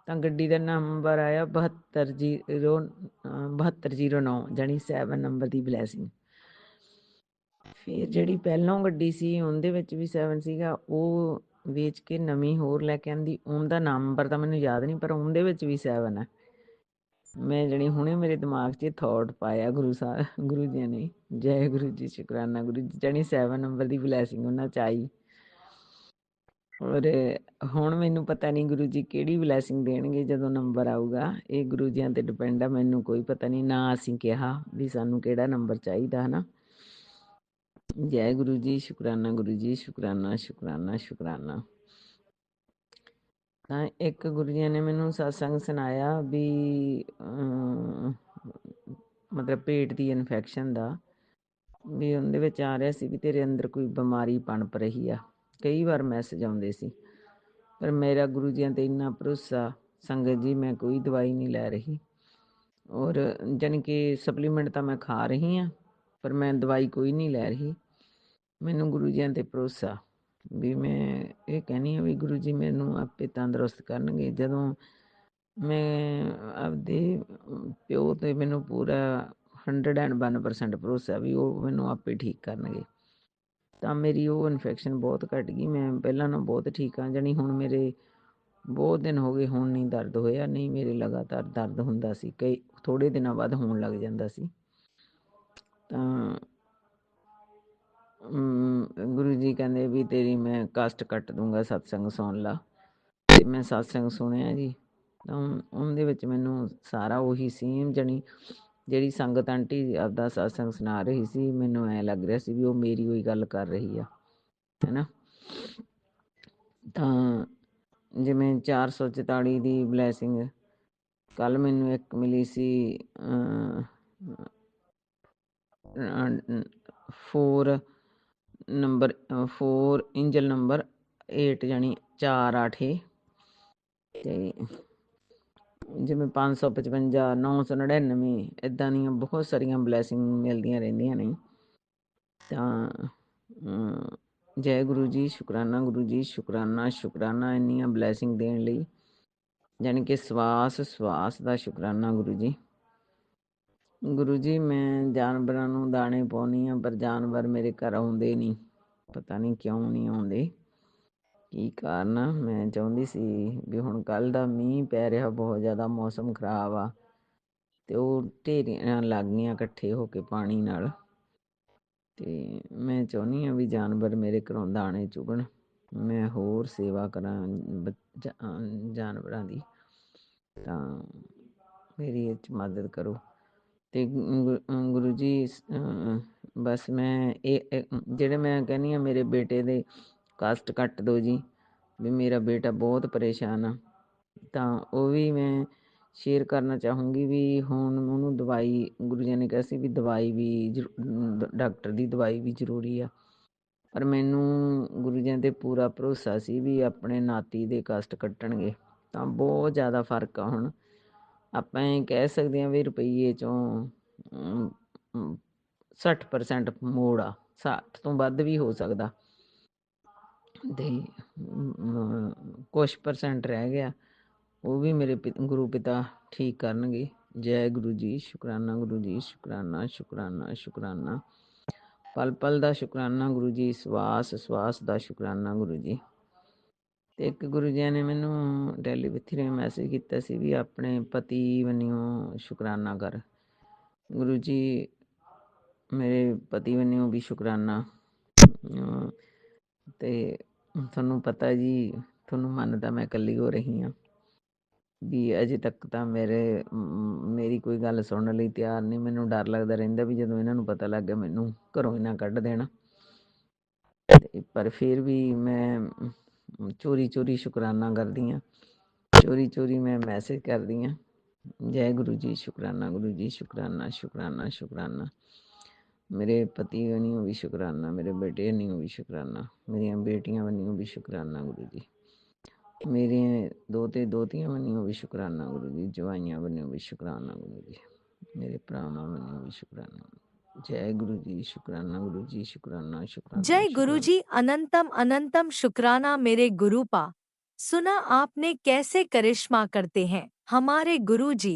ਤਾਂ ਗੱਡੀ ਦਾ ਨੰਬਰ ਆਇਆ 7209, ਜਾਣੀ 7 ਨੰਬਰ ਦੀ ਬਲੈਸਿੰਗ। ਫਿਰ ਜਿਹੜੀ ਪਹਿਲਾਂ ਗੱਡੀ ਸੀ ਉਹਦੇ ਵਿੱਚ ਵੀ 7 ਸੀਗਾ, ਉਹ ਵੇਚ ਕੇ ਨਵੀਂ ਹੋਰ ਲੈ ਕੇ ਆਂਦੀ। ਉਹਦਾ ਨੰਬਰ ਤਾਂ ਮੈਨੂੰ ਯਾਦ ਨਹੀਂ, ਪਰ ਉਹਦੇ ਵਿੱਚ ਵੀ 7 ਹੈ। ਮੈਂ ਜਾਣੀ ਹੁਣੇ ਮੇਰੇ ਦਿਮਾਗ 'ਚ ਥੋਟ ਪਾਇਆ ਗੁਰੂ ਜੀ ਨੇ। ਜੈ ਗੁਰੂ ਜੀ, ਸ਼ੁਕਰਾਨਾ ਗੁਰੂ ਜੀ। ਜਾਣੀ 7 ਨੰਬਰ ਦੀ ਬਲੈਸਿੰਗ ਉਹਨਾਂ 'ਚ ਆਈ। ਔਰ ਹੁਣ ਮੈਨੂੰ ਪਤਾ ਨਹੀਂ ਗੁਰੂ ਜੀ ਕਿਹੜੀ ਬਲੈਸਿੰਗ ਦੇਣਗੇ ਜਦੋਂ ਨੰਬਰ ਆਊਗਾ, ਇਹ ਗੁਰੂ ਜੀਆਂ 'ਤੇ ਡਿਪੈਂਡ ਆ। ਮੈਨੂੰ ਕੋਈ ਪਤਾ ਨਹੀਂ, ਨਾ ਅਸੀਂ ਕਿਹਾ ਵੀ ਸਾਨੂੰ ਕਿਹੜਾ ਨੰਬਰ ਚਾਹੀਦਾ, ਹੈ ਨਾ। ਜੈ ਗੁਰੂ ਜੀ, ਸ਼ੁਕਰਾਨਾ ਗੁਰੂ ਜੀ, ਸ਼ੁਕਰਾਨਾ ਸ਼ੁਕਰਾਨਾ ਸ਼ੁਕਰਾਨਾ। ਤਾਂ ਇੱਕ ਗੁਰੂ ਜੀ ਨੇ ਮੈਨੂੰ ਸਤਸੰਗ ਸੁਣਾਇਆ ਵੀ ਮਤਲਬ ਪੇਟ ਦੀ ਇਨਫੈਕਸ਼ਨ ਦਾ, ਵੀ ਉਹਦੇ ਵਿੱਚ ਆ ਰਿਹਾ ਸੀ ਵੀ ਤੇਰੇ ਅੰਦਰ ਕੋਈ ਬਿਮਾਰੀ ਪਣਪ ਰਹੀ ਆ। ਕਈ ਵਾਰ ਮੈਸੇਜ ਆਉਂਦੇ ਸੀ, ਪਰ ਮੇਰਾ ਗੁਰੂ ਜੀਆਂ 'ਤੇ ਇੰਨਾ ਭਰੋਸਾ ਸੰਗਤ ਜੀ, ਮੈਂ ਕੋਈ ਦਵਾਈ ਨਹੀਂ ਲੈ ਰਹੀ। ਔਰ ਜਾਣੀ ਕਿ ਸਪਲੀਮੈਂਟ ਤਾਂ ਮੈਂ ਖਾ ਰਹੀ ਹਾਂ, ਪਰ ਮੈਂ ਦਵਾਈ ਕੋਈ ਨਹੀਂ ਲੈ ਰਹੀ। ਮੈਨੂੰ ਗੁਰੂ ਜੀਆਂ 'ਤੇ ਭਰੋਸਾ ਵੀ ਮੈਂ ਇਹ ਕਹਿੰਦੀ ਹਾਂ ਵੀ ਗੁਰੂ ਜੀ ਮੈਨੂੰ ਆਪੇ ਤੰਦਰੁਸਤ ਕਰਨਗੇ। ਜਦੋਂ ਮੈਂ ਆਪਦੇ ਪਿਓ 'ਤੇ ਮੈਨੂੰ ਪੂਰਾ 101% ਭਰੋਸਾ ਵੀ ਉਹ ਮੈਨੂੰ ਆਪੇ ਠੀਕ ਕਰਨਗੇ। ਤਾਂ ਮੇਰੀ ਉਹ ਇਨਫੈਕਸ਼ਨ ਬਹੁਤ ਘੱਟ ਗਈ, ਮੈਂ ਪਹਿਲਾਂ ਨਾਲੋਂ ਬਹੁਤ ਠੀਕ ਹਾਂ। ਜਾਣੀ ਹੁਣ ਮੇਰੇ ਬਹੁਤ ਦਿਨ ਹੋ ਗਏ, ਹੁਣ ਨਹੀਂ ਦਰਦ ਹੋਇਆ, ਨਹੀਂ ਮੇਰੇ ਲਗਾਤਾਰ ਦਰਦ ਹੁੰਦਾ ਸੀ, ਕਈ ਥੋੜ੍ਹੇ ਦਿਨਾਂ ਬਾਅਦ ਹੋਣ ਲੱਗ ਜਾਂਦਾ ਸੀ। ਤਾਂ ਗੁਰੂ ਜੀ ਕਹਿੰਦੇ ਵੀ ਤੇਰੀ ਮੈਂ ਕਸ਼ਟ ਕੱਟ ਦੂੰਗਾ, ਸਤਸੰਗ ਸੁਣ ਲਾ। ਅਤੇ ਮੈਂ ਸਤਸੰਗ ਸੁਣਿਆ ਜੀ, ਤਾਂ ਉਹਦੇ ਵਿੱਚ ਮੈਨੂੰ ਸਾਰਾ ਉਹੀ ਸੇਮ ਜਾਣੀ ਜਿਹੜੀ ਸੰਗਤ ਆਂਟੀ ਆਪਦਾ ਸਤਸੰਗ ਸੁਣਾ ਰਹੀ ਸੀ, ਮੈਨੂੰ ਐਂ ਲੱਗ ਰਿਹਾ ਸੀ ਵੀ ਉਹ ਮੇਰੀ ਉਹੀ ਗੱਲ ਕਰ ਰਹੀ ਆ, ਹੈ ਨਾ। ਤਾਂ ਜਿਵੇਂ 444 ਦੀ ਬਲੈਸਿੰਗ ਕੱਲ੍ਹ ਮੈਨੂੰ ਇੱਕ ਮਿਲੀ ਸੀ 4 ਇੰਜਲ ਨੰਬਰ 8 ਜਾਣੀ 4 8 ਅਤੇ ਜਿਵੇਂ 555 999 ਇੱਦਾਂ ਦੀਆਂ ਬਹੁਤ ਸਾਰੀਆਂ ਬਲੈਸਿੰਗ ਮਿਲਦੀਆਂ ਰਹਿੰਦੀਆਂ ਨੇ। ਤਾਂ ਜੈ ਗੁਰੂ ਜੀ, ਸ਼ੁਕਰਾਨਾ ਗੁਰੂ ਜੀ, ਸ਼ੁਕਰਾਨਾ ਸ਼ੁਕਰਾਨਾ ਇੰਨੀਆਂ ਬਲੈਸਿੰਗ ਦੇਣ ਲਈ। ਜਾਣੀ ਕਿ ਸਵਾਸ ਦਾ ਸ਼ੁਕਰਾਨਾ ਗੁਰੂ ਜੀ। ਗੁਰੂ ਜੀ ਮੈਂ ਜਾਨਵਰਾਂ ਨੂੰ ਦਾਣੇ ਪਾਉਂਦੀ ਹਾਂ, ਪਰ ਜਾਨਵਰ ਮੇਰੇ ਘਰ ਆਉਂਦੇ ਨਹੀਂ, ਪਤਾ ਨਹੀਂ ਕਿਉਂ ਨਹੀਂ ਆਉਂਦੇ, ਕੀ ਕਾਰਨ ਆ। ਮੈਂ ਚਾਹੁੰਦੀ ਸੀ ਵੀ ਹੁਣ ਕੱਲ੍ਹ ਦਾ ਮੀਂਹ ਪੈ ਰਿਹਾ ਬਹੁਤ ਜ਼ਿਆਦਾ, ਮੌਸਮ ਖਰਾਬ ਆ, ਅਤੇ ਉਹ ਢੇਰੀਆਂ ਲੱਗ ਗਈਆਂ ਇਕੱਠੇ ਹੋ ਕੇ ਪਾਣੀ ਨਾਲ। ਅਤੇ ਮੈਂ ਚਾਹੁੰਦੀ ਹਾਂ ਵੀ ਜਾਨਵਰ ਮੇਰੇ ਘਰੋਂ ਦਾਣੇ ਚੁਗਣ, ਮੈਂ ਹੋਰ ਸੇਵਾ ਕਰਾਂ ਜਾਨਵਰਾਂ ਦੀ। ਤਾਂ ਮੇਰੀ ਇਹ 'ਚ ਮਦਦ ਕਰੋ। ਅਤੇ ਗੁਰੂ ਜੀ ਬਸ ਮੈਂ ਇਹ ਜਿਹੜੇ ਮੈਂ ਕਹਿੰਦੀ ਹਾਂ ਮੇਰੇ ਬੇਟੇ ਦੇ ਕਸ਼ਟ ਕੱਟ ਦਿਓ ਜੀ, ਵੀ ਮੇਰਾ ਬੇਟਾ ਬਹੁਤ ਪਰੇਸ਼ਾਨ ਆ। ਤਾਂ ਉਹ ਵੀ ਮੈਂ ਸ਼ੇਅਰ ਕਰਨਾ ਚਾਹੂੰਗੀ ਵੀ ਹੁਣ ਉਹਨੂੰ ਦਵਾਈ ਗੁਰੂ ਜੀ ਨੇ ਕਿਹਾ ਸੀ ਵੀ ਦਵਾਈ ਵੀ ਡਾਕਟਰ ਦੀ ਦਵਾਈ ਵੀ ਜ਼ਰੂਰੀ ਆ, ਪਰ ਮੈਨੂੰ ਗੁਰੂ ਜੀ 'ਤੇ ਪੂਰਾ ਭਰੋਸਾ ਸੀ ਵੀ ਆਪਣੇ ਨਾਤੀ ਦੇ ਕਸ਼ਟ ਕੱਟਣਗੇ। ਤਾਂ ਬਹੁਤ ਜ਼ਿਆਦਾ ਫਰਕ ਆ ਹੁਣ। ਆਪਾਂ ਇਹ ਕਹਿ ਸਕਦੇ ਹਾਂ ਵੀ ਰੁਪਈਏ 'ਚੋਂ 60% ਮੋੜ ਆ, 60 ਤੋਂ ਵੱਧ ਵੀ ਹੋ ਸਕਦਾ ਅਤੇ ਕੁਛ % ਰਹਿ ਗਿਆ, ਉਹ ਵੀ ਮੇਰੇ ਗੁਰੂ ਪਿਤਾ ਠੀਕ ਕਰਨਗੇ। ਜੈ ਗੁਰੂ ਜੀ, ਸ਼ੁਕਰਾਨਾ ਗੁਰੂ ਜੀ, ਸ਼ੁਕਰਾਨਾ ਸ਼ੁਕਰਾਨਾ ਸ਼ੁਕਰਾਨਾ, ਪਲ ਪਲ ਦਾ ਸ਼ੁਕਰਾਨਾ ਗੁਰੂ ਜੀ, ਸਵਾਸ ਸਵਾਸ ਦਾ ਸ਼ੁਕਰਾਨਾ ਗੁਰੂ ਜੀ। ਅਤੇ ਇੱਕ ਗੁਰੂ ਜੀ ਨੇ ਮੈਨੂੰ ਟੈਲੀਪੈਥੀ ਰਾਹੀਂ ਮੈਸੇਜ ਕੀਤਾ ਸੀ ਵੀ ਆਪਣੇ ਪਤੀ ਬੰਨਿਓ ਸ਼ੁਕਰਾਨਾ ਕਰ। ਗੁਰੂ ਜੀ ਮੇਰੇ ਪਤੀ ਬੰਨਿਓ ਵੀ ਸ਼ੁਕਰਾਨਾ। ਅਤੇ ਤੁਹਾਨੂੰ ਪਤਾ ਜੀ, ਤੁਹਾਨੂੰ ਮੰਨਦਾ ਮੈਂ ਇਕੱਲੀ ਹੋ ਰਹੀ ਹਾਂ ਵੀ ਅਜੇ ਤੱਕ ਤਾਂ ਮੇਰੀ ਕੋਈ ਗੱਲ ਸੁਣਨ ਲਈ ਤਿਆਰ ਨਹੀਂ। ਮੈਨੂੰ ਡਰ ਲੱਗਦਾ ਰਹਿੰਦਾ ਵੀ ਜਦੋਂ ਇਹਨਾਂ ਨੂੰ ਪਤਾ ਲੱਗ ਗਿਆ ਮੈਨੂੰ ਘਰੋਂ ਇਹਨਾਂ ਕੱਢ ਦੇਣਾ। ਪਰ ਫਿਰ ਵੀ ਮੈਂ ਚੋਰੀ ਚੋਰੀ ਸ਼ੁਕਰਾਨਾ ਕਰਦੀ ਹਾਂ, ਚੋਰੀ ਚੋਰੀ ਮੈਂ ਮੈਸੇਜ ਕਰਦੀ ਹਾਂ। ਜੈ ਗੁਰੂ ਜੀ, ਸ਼ੁਕਰਾਨਾ ਗੁਰੂ ਜੀ, ਸ਼ੁਕਰਾਨਾ ਸ਼ੁਕਰਾਨਾ ਸ਼ੁਕਰਾਨਾ। ਮੇਰੇ ਪਤੀ ਬੰਨਿਓ ਵੀ ਸ਼ੁਕਰਾਨਾ, ਮੇਰੇ ਬੇਟੇ ਬੰਨਿਓ ਵੀ ਸ਼ੁਕਰਾਨਾ, ਮੇਰੀਆਂ ਬੇਟੀਆਂ ਬੰਨਿਓ ਵੀ ਸ਼ੁਕਰਾਨਾ ਗੁਰੂ ਜੀ, ਮੇਰੇ ਦੋਤੇ ਦੋਤੀਆਂ ਬੰਨਿਓ ਵੀ ਸ਼ੁਕਰਾਨਾ ਗੁਰੂ ਜੀ, ਜਵਾਈਆਂ ਬੰਨਿਓ ਵੀ ਸ਼ੁਕਰਾਨਾ ਗੁਰੂ ਜੀ, ਮੇਰੇ ਭਰਾਵਾਂ ਬੰਨਿਓ ਵੀ ਸ਼ੁਕਰਾਨਾ। जय गुरु जी, शुक्राना गुरु जी, शुक्राना शुक्राना जय गुरु शुक्राना। जी, अनंतम अनंतम शुक्राना मेरे गुरु पा। सुना आपने कैसे करिश्मा करते हैं हमारे गुरु जी।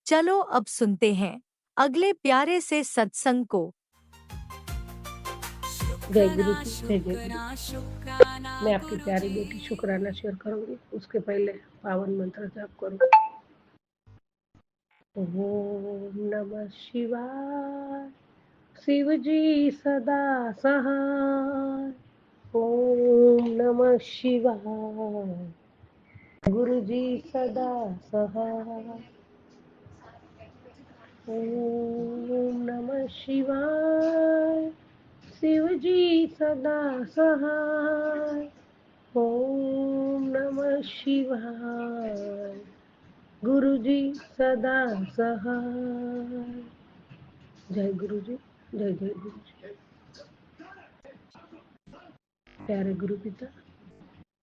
चलो अब सुनते हैं अगले प्यारे से सत्संग को। जय गुरु जी, जय जय गुरु। शुक्राना मैं आपकी गुरु प्यारी जी। बेटी शुक्राना शेयर करूंगी। उसके पहले पावन मंत्र जाप करूँ। ओम नमः शिवाय, शिव जी सदा सहाय। ओम नमः शिवाय, गुरु जी सदा सहाय। ओम नमः शिवाय, शिव जी सदा सहाय। ओम नमः शिवाय, गुरु जी सदा सहाय। जय गुरु जी, जय जय गुरु जी। प्यारे गुरु पिता,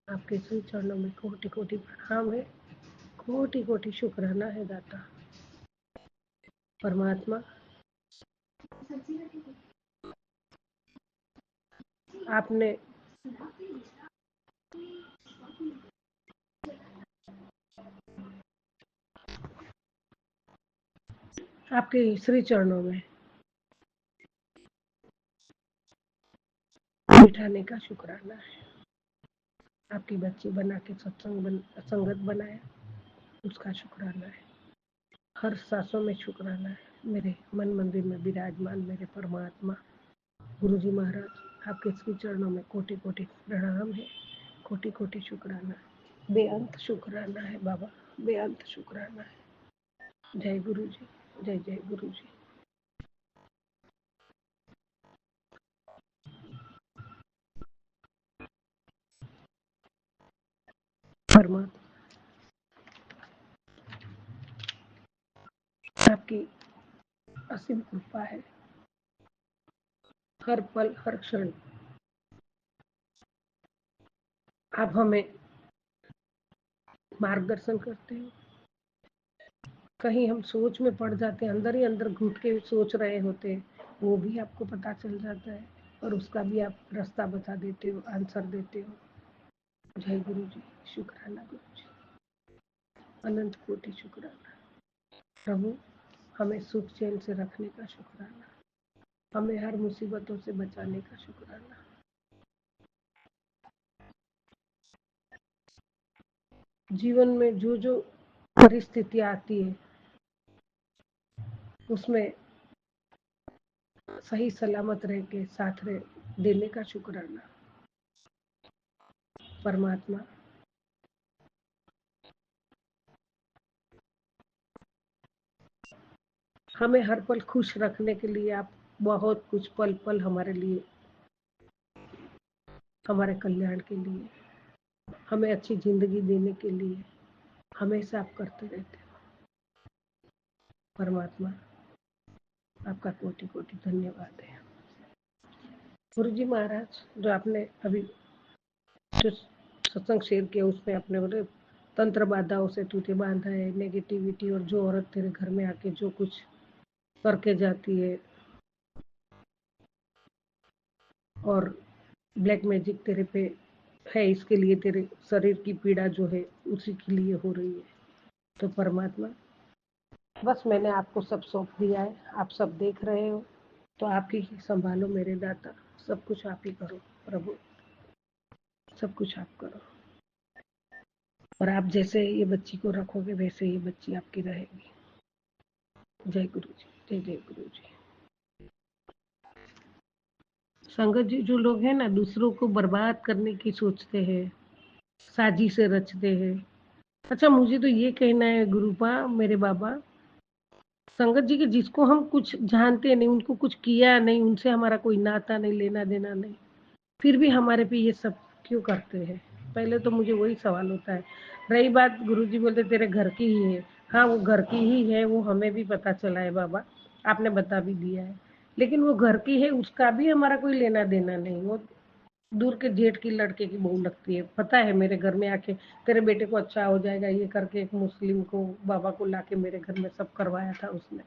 आपके श्री चरणों में कोटि कोटि प्रणाम है, कोटि कोटि शुक्राना है दाता। परमात्मा, आपने आपके श्री चरणों में बिठाने का शुक्राना है। आपकी बच्ची बना के संगत बनाया, उसका शुक्राना है। हर सांसों में शुक्राना है। मेरे मन मंदिर में विराजमान मेरे परमात्मा गुरु जी महाराज, आपके श्री चरणों में कोटि कोटि प्रणाम है, कोटि कोटि शुक्राना है। बेअंत शुक्राना है बाबा, बेअंत शुक्राना है। जय गुरु जी, जय जय गुरु जी। परमात्मा, आपकी असीम कृपा है। हर पल हर क्षण आप हमें मार्गदर्शन करते हैं। कहीं हम सोच में पड़ जाते हैं, अंदर ही अंदर घुट के सोच रहे होते हैं, वो भी आपको पता चल जाता है और उसका भी आप रास्ता बता देते हो, आंसर देते हो। जय गुरु जी, शुक्राना गुरु जी, अनंत कोटि शुक्राना। प्रभु, हमें सुख चैन से रखने का शुक्राना, हमें हर मुसीबतों से बचाने का शुक्राना। जीवन में जो जो परिस्थितियां आती है उसमें सही सलामत रह के साथ रह देने का शुक्राना। परमात्मा, हमें हर पल खुश रखने के लिए आप बहुत कुछ पल पल हमारे लिए, हमारे कल्याण के लिए, हमें अच्छी जिंदगी देने के लिए हमेशा आप करते रहते हो। परमात्मा आपका कोटि कोटि धन्यवाद है। गुरु जी महाराज, जो आपने अभी जो सत्संग शेयर किया उसमें आपने बोले तंत्र बाधाओं से तुझे बांधा है, नेगेटिविटी, और जो औरत तेरे घर में आके जो कुछ करके जाती है और ब्लैक मैजिक तेरे पे है, इसके लिए तेरे शरीर की पीड़ा जो है उसी के लिए हो रही है। तो परमात्मा बस मैंने आपको सब सौंप दिया है, आप सब देख रहे हो, तो आप ही संभालो मेरे दाता, सब कुछ आप ही करो प्रभु, सब कुछ आप करो। और आप जैसे ये बच्ची को रखोगे वैसे ये बच्ची आपकी रहेगी। जय गुरु जी, जय जय गुरु जी। संगत जी, जो लोग हैं ना दूसरों को बर्बाद करने की सोचते हैं, साजिशें रचते हैं। अच्छा, मुझे तो ये कहना है गुरुपा, मेरे बाबा, संगत जी के जिसको हम कुछ जानते नहीं, उनको कुछ किया नहीं, उनसे हमारा कोई नाता नहीं, लेना देना नहीं, फिर भी हमारे पे ये सब क्यों करते हैं? पहले तो मुझे वही सवाल होता है। रही बात गुरुजी बोलते तेरे घर की ही है, हाँ वो घर की ही है, वो हमें भी पता चला है बाबा, आपने बता भी दिया है, लेकिन वो घर की है, उसका भी हमारा कोई लेना देना नहीं। वो दूर के जेठ की लड़के की बहू लगती है। पता है मेरे घर में आके तेरे बेटे को अच्छा हो जाएगा ये करके एक मुस्लिम को बाबा को लाके मेरे घर में सब करवाया था उसने।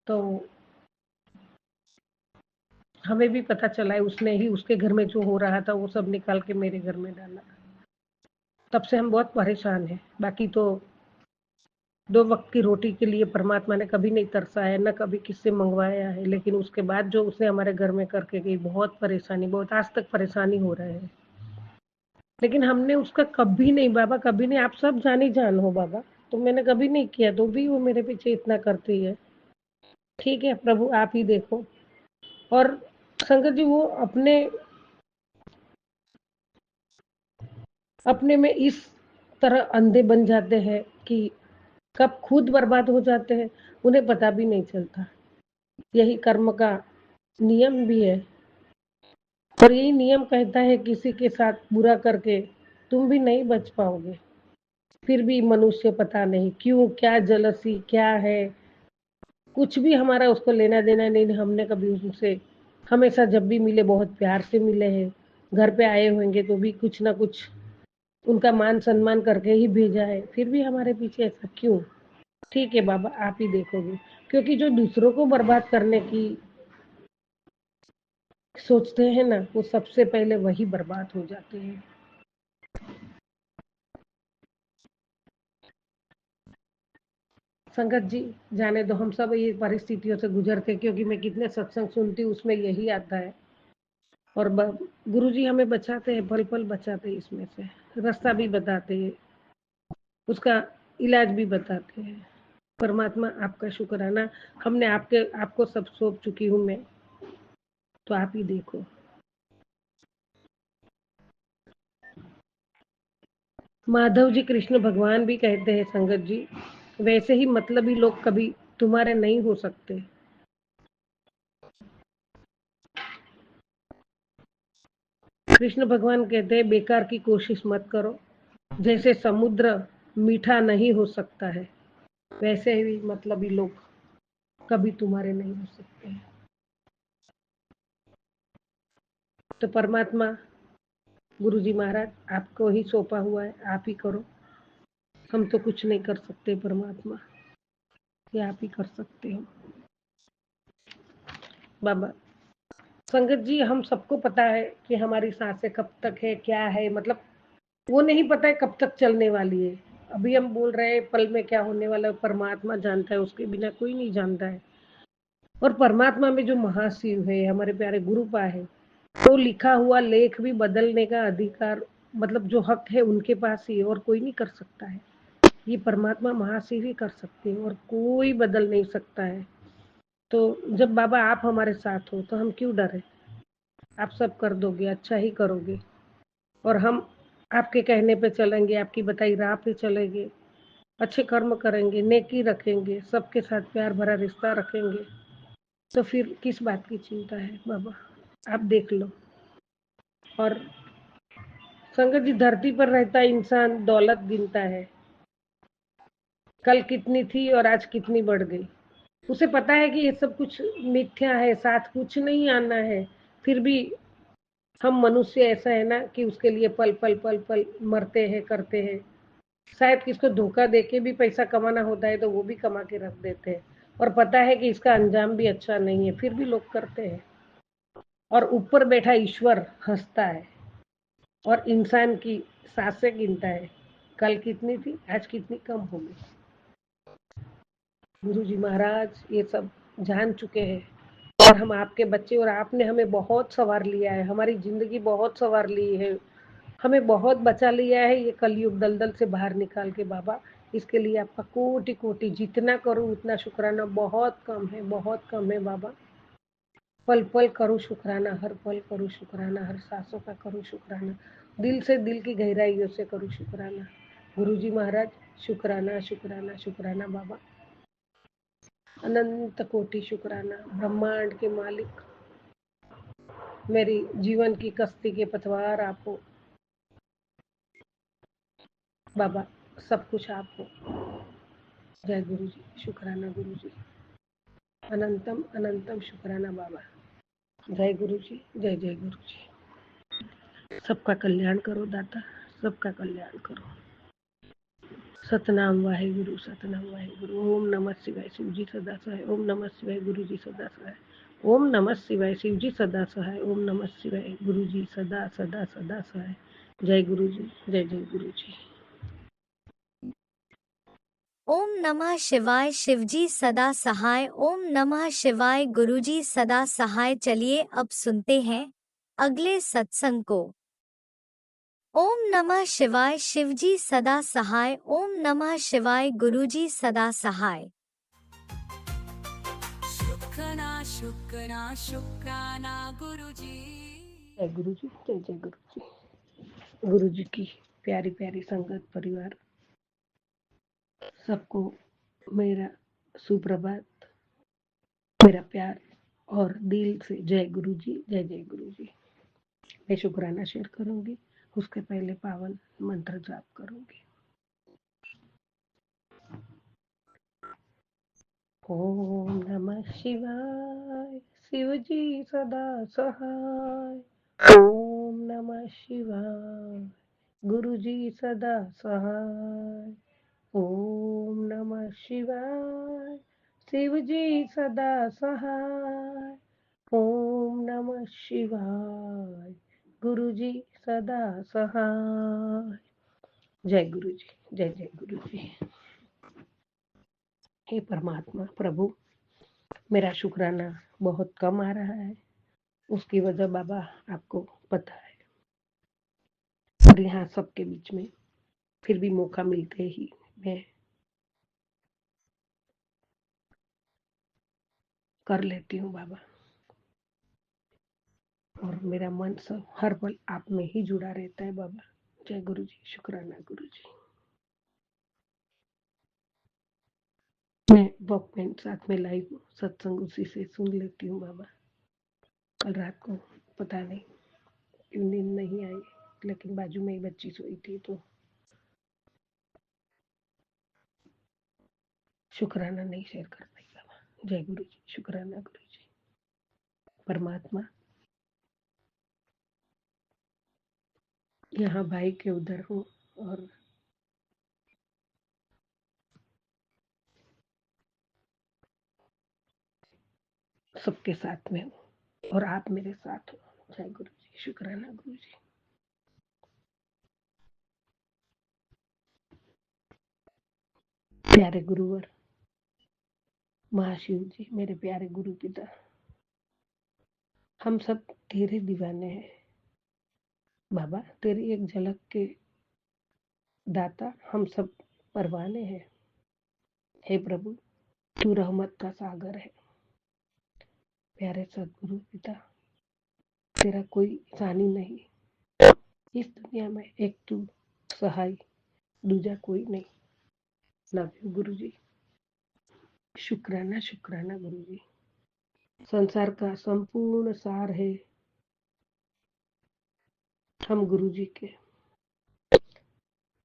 तो हमें भी पता चला है, उसने ही उसके घर में जो हो रहा था वो सब निकाल के मेरे घर में डाला। तब से हम बहुत परेशान हैं। बाकी तो 2 वक्त की रोटी के लिए परमात्मा ने कभी नहीं तरसाया, न कभी किससे मंगवाया है, लेकिन उसके बाद जो उसने हमारे घर में करके गई, बहुत परेशानी, बहुत आज तक परेशानी हो रहा है। लेकिन हमने उसका कभी नहीं बाबा, कभी नहीं, आप सब जानी जान हो बाबा, तो मैंने कभी नहीं किया, तो भी वो मेरे पीछे इतना करती है। ठीक है प्रभु, आप ही देखो। और शंकर जी वो अपने में इस तरह अंधे बन जाते हैं कि कब खुद बर्बाद हो जाते हैं उन्हें पता भी नहीं चलता। यही कर्म का नियम भी है, और यही नियम कहता है किसी के साथ बुरा करके तुम भी नहीं बच पाओगे। फिर भी मनुष्य पता नहीं क्यों, क्या जलसी क्या है, कुछ भी हमारा उसको लेना देना नहीं। हमने कभी उनसे हमेशा जब भी मिले बहुत प्यार से मिले हैं, घर पे आए होंगे तो भी कुछ ना कुछ उनका मान सम्मान करके ही भेजा है, फिर भी हमारे पीछे ऐसा क्यों? ठीक है बाबा, आप ही देखोगे, क्योंकि जो दूसरों को बर्बाद करने की सोचते हैं ना, वो सबसे पहले वही बर्बाद हो जाते हैं। संगत जी, जाने दो, हम सब ये परिस्थितियों से गुजरते, क्योंकि मैं कितने सत्संग सुनती हूँ उसमें यही आता है। और गुरु जी हमें बचाते हैं, पल पल बचाते हैं, इसमें से रास्ता भी बताते हैं, उसका इलाज भी बताते हैं। परमात्मा आपका शुक्राना, हमने आपको सब सौंप चुकी हूँ मैं, तो आप ही देखो। माधव जी कृष्ण भगवान भी कहते हैं संगत जी, वैसे ही मतलबी लोग कभी तुम्हारे नहीं हो सकते। कृष्ण भगवान कहते हैं बेकार की कोशिश मत करो, जैसे समुद्र मीठा नहीं हो सकता है, वैसे ही मतलबी लोग कभी तुम्हारे नहीं हो सकते। तो परमात्मा गुरु जी महाराज आपको ही सौंपा हुआ है, आप ही करो, हम तो कुछ नहीं कर सकते परमात्मा, ये आप ही कर सकते हो बाबा। संगत जी, हम सबको पता है कि हमारी सांसें कब तक है, क्या है, मतलब वो नहीं पता है कब तक चलने वाली है। अभी हम बोल रहे हैं पल में क्या होने वाला है, परमात्मा जानता है, उसके बिना कोई नहीं जानता है। और परमात्मा में जो महाशिव है, हमारे प्यारे गुरुपा है, तो लिखा हुआ लेख भी बदलने का अधिकार, मतलब जो हक है उनके पास ही है, और कोई नहीं कर सकता है। ये परमात्मा महाशिव ही कर सकते हैं, और कोई बदल नहीं सकता है। तो जब बाबा आप हमारे साथ हो तो हम क्यों डरे? आप सब कर दोगे, अच्छा ही करोगे, और हम आपके कहने पे चलेंगे, आपकी बताई राह पे चलेंगे, अच्छे कर्म करेंगे, नेकी रखेंगे, सबके साथ प्यार भरा रिश्ता रखेंगे, तो फिर किस बात की चिंता है बाबा? आप देख लो। और संगत जी, धरती पर रहता इंसान दौलत गिनता है, कल कितनी थी और आज कितनी बढ़ गई। उसे पता है कि ये सब कुछ मिथ्या है, साथ कुछ नहीं आना है, फिर भी हम मनुष्य ऐसा है ना कि उसके लिए पल पल पल पल मरते हैं, करते हैं। शायद किसको धोखा देके भी पैसा कमाना होता है तो वो भी कमा के रख देते हैं, और पता है कि इसका अंजाम भी अच्छा नहीं है, फिर भी लोग करते हैं। और ऊपर बैठा ईश्वर हंसता है और इंसान की सांसें गिनता है, कल कितनी थी, आज कितनी कम हो गई। गुरु जी महाराज ये सब जान चुके हैं, और हम आपके बच्चे, और आपने हमें बहुत संवार लिया है, हमारी जिंदगी बहुत संवार ली है, हमें बहुत बचा लिया है ये कलयुग दलदल से बाहर निकाल के बाबा। इसके लिए आपका कोटि कोटि, जितना करूं उतना शुक्राना, बहुत कम है, बहुत कम है बाबा। पल पल करूं शुक्राना, हर पल करूं शुक्राना, हर सांसों का करूं शुक्राना, दिल से, दिल की गहराइयों से करूं शुक्राना। गुरु जी महाराज शुक्राना शुक्राना शुक्राना बाबा, अनंत कोटि शुक्राना। ब्रह्मांड के मालिक, मेरी जीवन की कश्ती के पतवार आप हो बाबा, सब कुछ आप हो। जय गुरु जी, शुक्राना गुरु जी, अनंतम अनंतम शुक्राना बाबा। जय गुरु जी, जय जय गुरु जी। सबका कल्याण करो दाता, सबका कल्याण करो। सतनाम वाहे गुरु, सतनाम वाहे गुरु। ओम नमः शिवाय, शिव जी सदा सहाय। ओम नमः शिवाय, गुरु जी सदा सहाय। ओम नमः शिवाय, शिव जी सदा सहाय। ओम नमः शिवाय, गुरु जी सदा सदा सदा सहाय। जय गुरु जी, जय जय गुरु जी। ओम नमः शिवाय, शिवजी सदा सहाय। ओम नमः शिवाय, गुरुजी सदा सहाय। चलिए अब सुनते हैं अगले सत्संग को। ओम नमः शिवाय, शिवजी सदा सहाय। ओम नमः शिवाय, गुरुजी सदा सहाय। शुक्राना शुक्राना शुक्राना गुरुजी। जय गुरु जी, जय जय गुरु जी। गुरु जी की प्यारी प्यारी संगत, परिवार, सबको मेरा सुप्रभात, मेरा प्यार और दिल से जय गुरु जी, जय जय गुरु जी। मैं शुक्राना शेयर करूंगी, उसके पहले पावन मंत्र जाप करूंगी। ओम नमः शिवाय, शिव जी सदा सहाय। ओम नमः शिवाय, गुरु जी सदा सहाय। ओम नमः शिवाय, शिव जी सदा सहाय। ओम नमः शिवाय, गुरु जी सदा सहाय। जय गुरु जी, जय जय गुरु जी। हे परमात्मा प्रभु, मेरा शुक्राना बहुत कम आ रहा है, उसकी वजह बाबा आपको पता है, और यहाँ सबके बीच में फिर भी मौका मिलते ही मैं कर लेती हूँ बाबा। और मेरा मन सब हर पल आप में ही जुड़ा रहता है बाबा। जय गुरु जी, शुक्राना गुरु जी। मैं वॉकमैन साथ में लाई हूँ, सत्संग उसी से सुन लेती हूँ बाबा। कल रात को पता नहीं क्यों नींद नहीं आई, लेकिन बाजू में ही बच्ची सोई थी तो शुक्राना नहीं शेयर कर पाई बाबा। जय गुरु जी, शुक्राना गुरु जी। परमात्मा, यहाँ भाई के उधर हूँ और सबके साथ में हूँ, और आप मेरे साथ हो। जय गुरु जी, शुक्राना गुरु जी। प्यारे गुरुवर महाशिव जी, मेरे प्यारे गुरु पिता, हम सब तेरे दीवाने हैं बाबा। तेरी एक झलक के दाता हम सब परवाने हैं। हे प्रभु, तू रहमत का सागर है। प्यारे सदगुरु पिता, तेरा कोई सानी नहीं इस दुनिया में, एक तू सहाय, दूजा कोई नहीं। लव यू गुरु जी, शुक्राना शुक्राना गुरु जी। संसार का संपूर्ण सार है हम गुरु जी के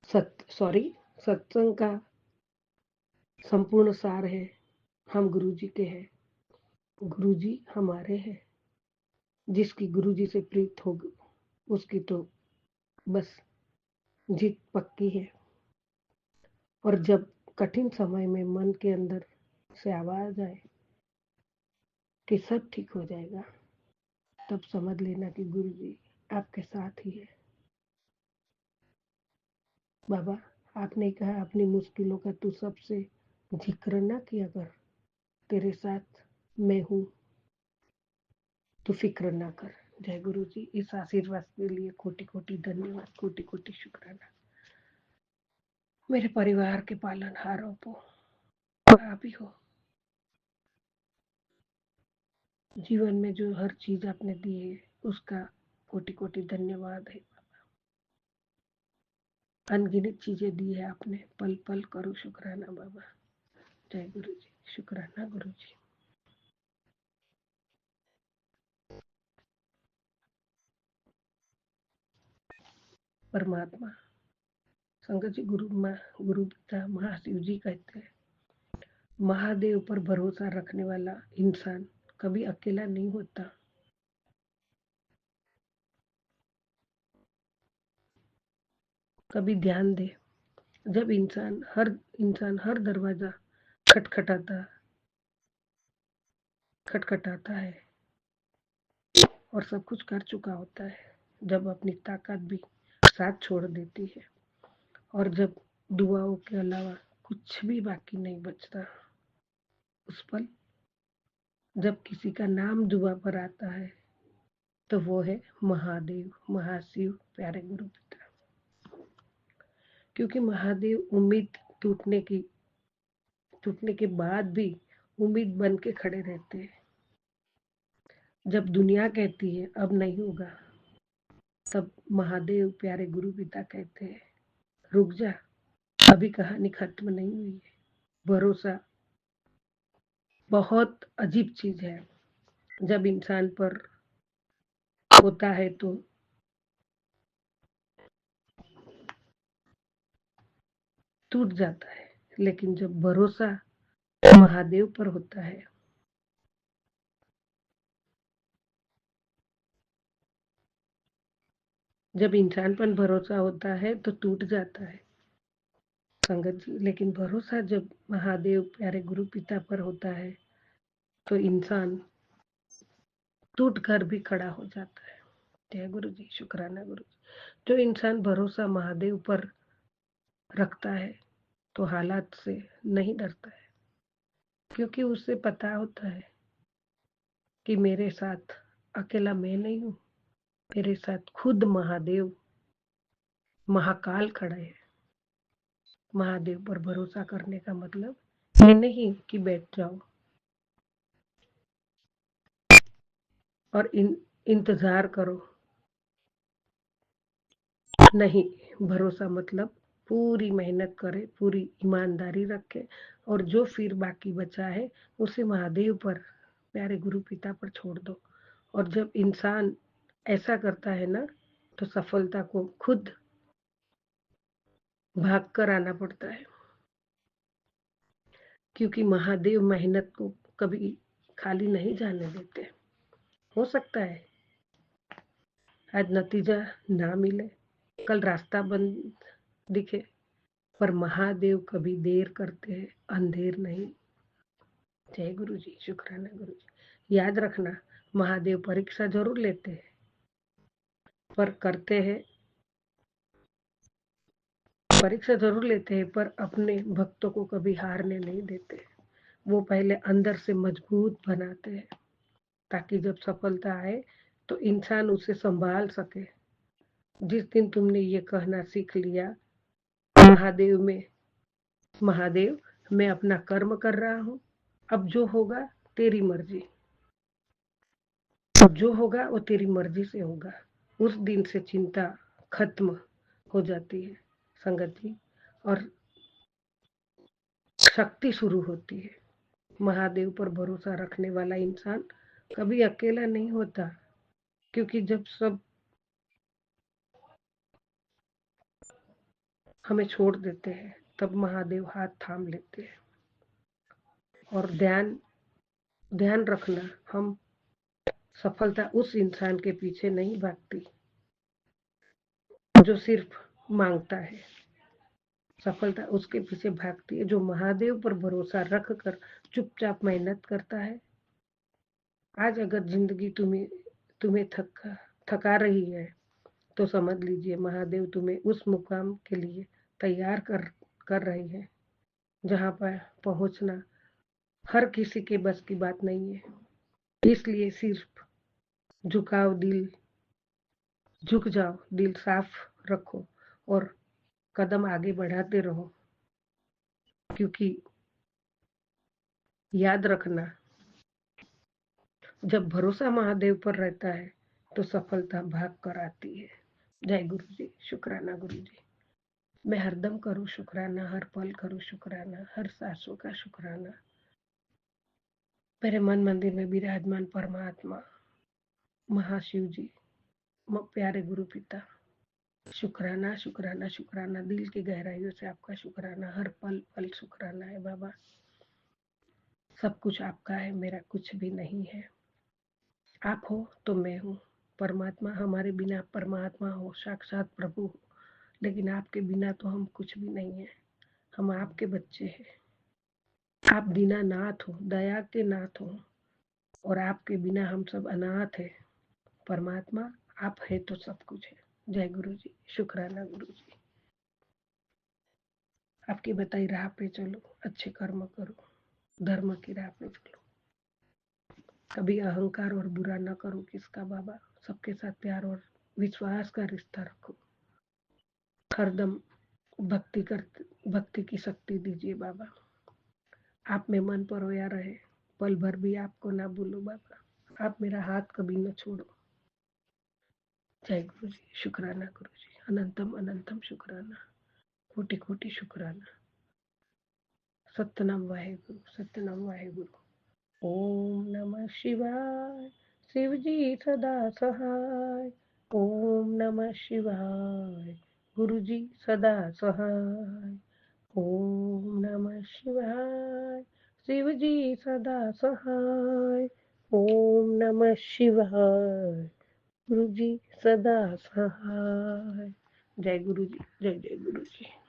सत्संग का संपूर्ण सार है, हम गुरु जी के हैं, गुरु जी हमारे हैं। जिसकी गुरु जी से प्रीत हो उसकी तो बस जीत पक्की है। और जब कठिन समय में मन के अंदर से आवाज आए कि सब ठीक हो जाएगा, तब समझ लेना कि गुरु जी आपके साथ ही है। बाबा, आपने कहा अपनी मुश्किलों का तू सबसे जिक्र ना किया कर, तेरे साथ मैं हूँ, तू फिक्र ना कर। जय गुरु जी। इस आशीर्वाद के लिए कोटि कोटि धन्यवाद, कोटि कोटि शुक्राना। मेरे परिवार के पालनहार हो, आप ही हो। जीवन में जो हर चीज आपने दी है उसका कोटि कोटि धन्यवाद है। अनगिनत चीजें दी है आपने, पल पल करो शुक्राना बाबा। जय गुरु जी, शुक्राना गुरु जी। परमात्मा संगत जी, गुरु पिता महाशिव जी कहते हैं, महादेव पर भरोसा रखने वाला इंसान कभी अकेला नहीं होता। कभी ध्यान दे, जब इंसान हर दरवाजा खटखटाता खटखटाता है और सब कुछ कर चुका होता है, जब अपनी ताकत भी साथ छोड़ देती है और जब दुआओं के अलावा कुछ भी बाकी नहीं बचता, उस पल जब किसी का नाम जुबा पर आता है तो वो है महादेव, महाशिव, प्यारे गुरु पिता। क्योंकि महादेव उम्मीद टूटने के बाद भी उम्मीद बन के खड़े रहते हैं। जब दुनिया कहती है अब नहीं होगा, तब महादेव प्यारे गुरु पिता कहते हैं रुक जा, अभी कहानी खत्म नहीं हुई है। भरोसा बहुत अजीब चीज है, जब इंसान पर होता है तो टूट जाता है, लेकिन जब भरोसा महादेव पर होता है, जब इंसान पर भरोसा होता है तो टूट जाता है संगत जी, लेकिन भरोसा जब महादेव प्यारे गुरु पिता पर होता है तो इंसान टूट कर भी खड़ा हो जाता है। जय गुरु जी, शुक्राना गुरु जी। जो इंसान भरोसा महादेव पर रखता है तो हालात से नहीं डरता है, क्योंकि उसे पता होता है कि मेरे साथ अकेला मैं नहीं हूँ, मेरे साथ खुद महादेव महाकाल खड़ा है। महादेव पर भरोसा करने का मतलब ये नहीं कि बैठ जाओ और इंतजार करो, नहीं। भरोसा मतलब पूरी मेहनत करे, पूरी ईमानदारी रखे और जो फिर बाकी बचा है उसे महादेव पर, प्यारे गुरु पिता पर छोड़ दो। और जब इंसान ऐसा करता है ना, तो सफलता को खुद भाग कर आना पड़ता है, क्योंकि महादेव मेहनत को कभी खाली नहीं जाने देते। हो सकता है आज नतीजा ना मिले, कल रास्ता बंद दिखे, पर महादेव कभी देर करते हैं, अंधेर नहीं। जय गुरु जी, शुक्राना गुरु जी। याद रखना, महादेव परीक्षा जरूर लेते हैं, पर करते हैं परीक्षा जरूर लेते हैं, पर अपने भक्तों को कभी हारने नहीं देते। वो पहले अंदर से मजबूत बनाते हैं, ताकि जब सफलता आए तो इंसान उसे संभाल सके। जिस दिन तुमने ये कहना सीख लिया, महादेव में महादेव मैं अपना कर्म कर रहा हूँ, अब जो होगा तेरी मर्जी, अब जो होगा वो तेरी मर्जी से होगा, उस दिन से चिंता खत्म हो जाती है संगत जी, और शक्ति शुरू होती है। महादेव पर भरोसा रखने वाला इंसान कभी अकेला नहीं होता, क्योंकि जब सब हमें छोड़ देते हैं तब महादेव हाथ थाम लेते हैं। और ध्यान रखना, हम सफलता उस इंसान के पीछे नहीं भागती जो सिर्फ मांगता है। सफलता उसके पीछे भागती है जो महादेव पर भरोसा रख कर चुपचाप मेहनत करता है। आज अगर जिंदगी तुम्हें थका रही है तो समझ लीजिए महादेव तुम्हें उस मुकाम के लिए तैयार कर रहे हैं जहां पर पहुंचना हर किसी के बस की बात नहीं है। इसलिए सिर्फ झुक जाओ, दिल साफ रखो और कदम आगे बढ़ाते रहो, क्योंकि याद रखना, जब भरोसा महादेव पर रहता है तो सफलता भाग कर आती है। जय गुरु जी, शुक्राना गुरु जी। मैं हरदम करूँ शुक्राना, हर पल करूँ शुक्राना, हर सांसों का शुक्राना। मेरे मन मंदिर में विराजमान परमात्मा महाशिव जी, प्यारे गुरु पिता, शुक्राना शुक्राना शुक्राना, दिल की गहराइयों से आपका शुक्राना, हर पल पल शुक्राना है बाबा। सब कुछ आपका है, मेरा कुछ भी नहीं है। आप हो तो मैं हूँ। परमात्मा हमारे बिना परमात्मा हो, साक्षात प्रभु हो, लेकिन आपके बिना तो हम कुछ भी नहीं है। हम आपके बच्चे हैं। आप दीनानाथ हो, दया के नाथ हो, और आपके बिना हम सब अनाथ है। परमात्मा आप है तो सब कुछ है। जय गुरु जी, शुक्राना गुरु जी। आपकी बताई राह पे चलो, अच्छे कर्म करो, धर्म की राह पे चलो, कभी अहंकार और बुरा न करो किसका बाबा। सबके साथ प्यार और विश्वास का रिश्ता रखो। हरदम भक्ति की शक्ति दीजिए बाबा। आप में मन परोया रहे, पल भर भी आपको ना भूलो बाबा। आप मेरा हाथ कभी न छोड़ो। जय गुरु जी, शुक्राना गुरु जी, अनंतम अनंतम शुक्राना, कोटि कोटि शुक्राना। सतनाम वाहेगुरु, सतनाम वाहेगुरु। ओम नमः शिवाय, शिव जी सदा सहाय। ओम नमः शिवाय, गुरु जी सदा सहाय। ओम नमः शिवाय, शिव जी सदा सहाय। ओम नमः शिवाय, गुरु जी सदा सहाय। जय गुरु जी, जय जय गुरु जी।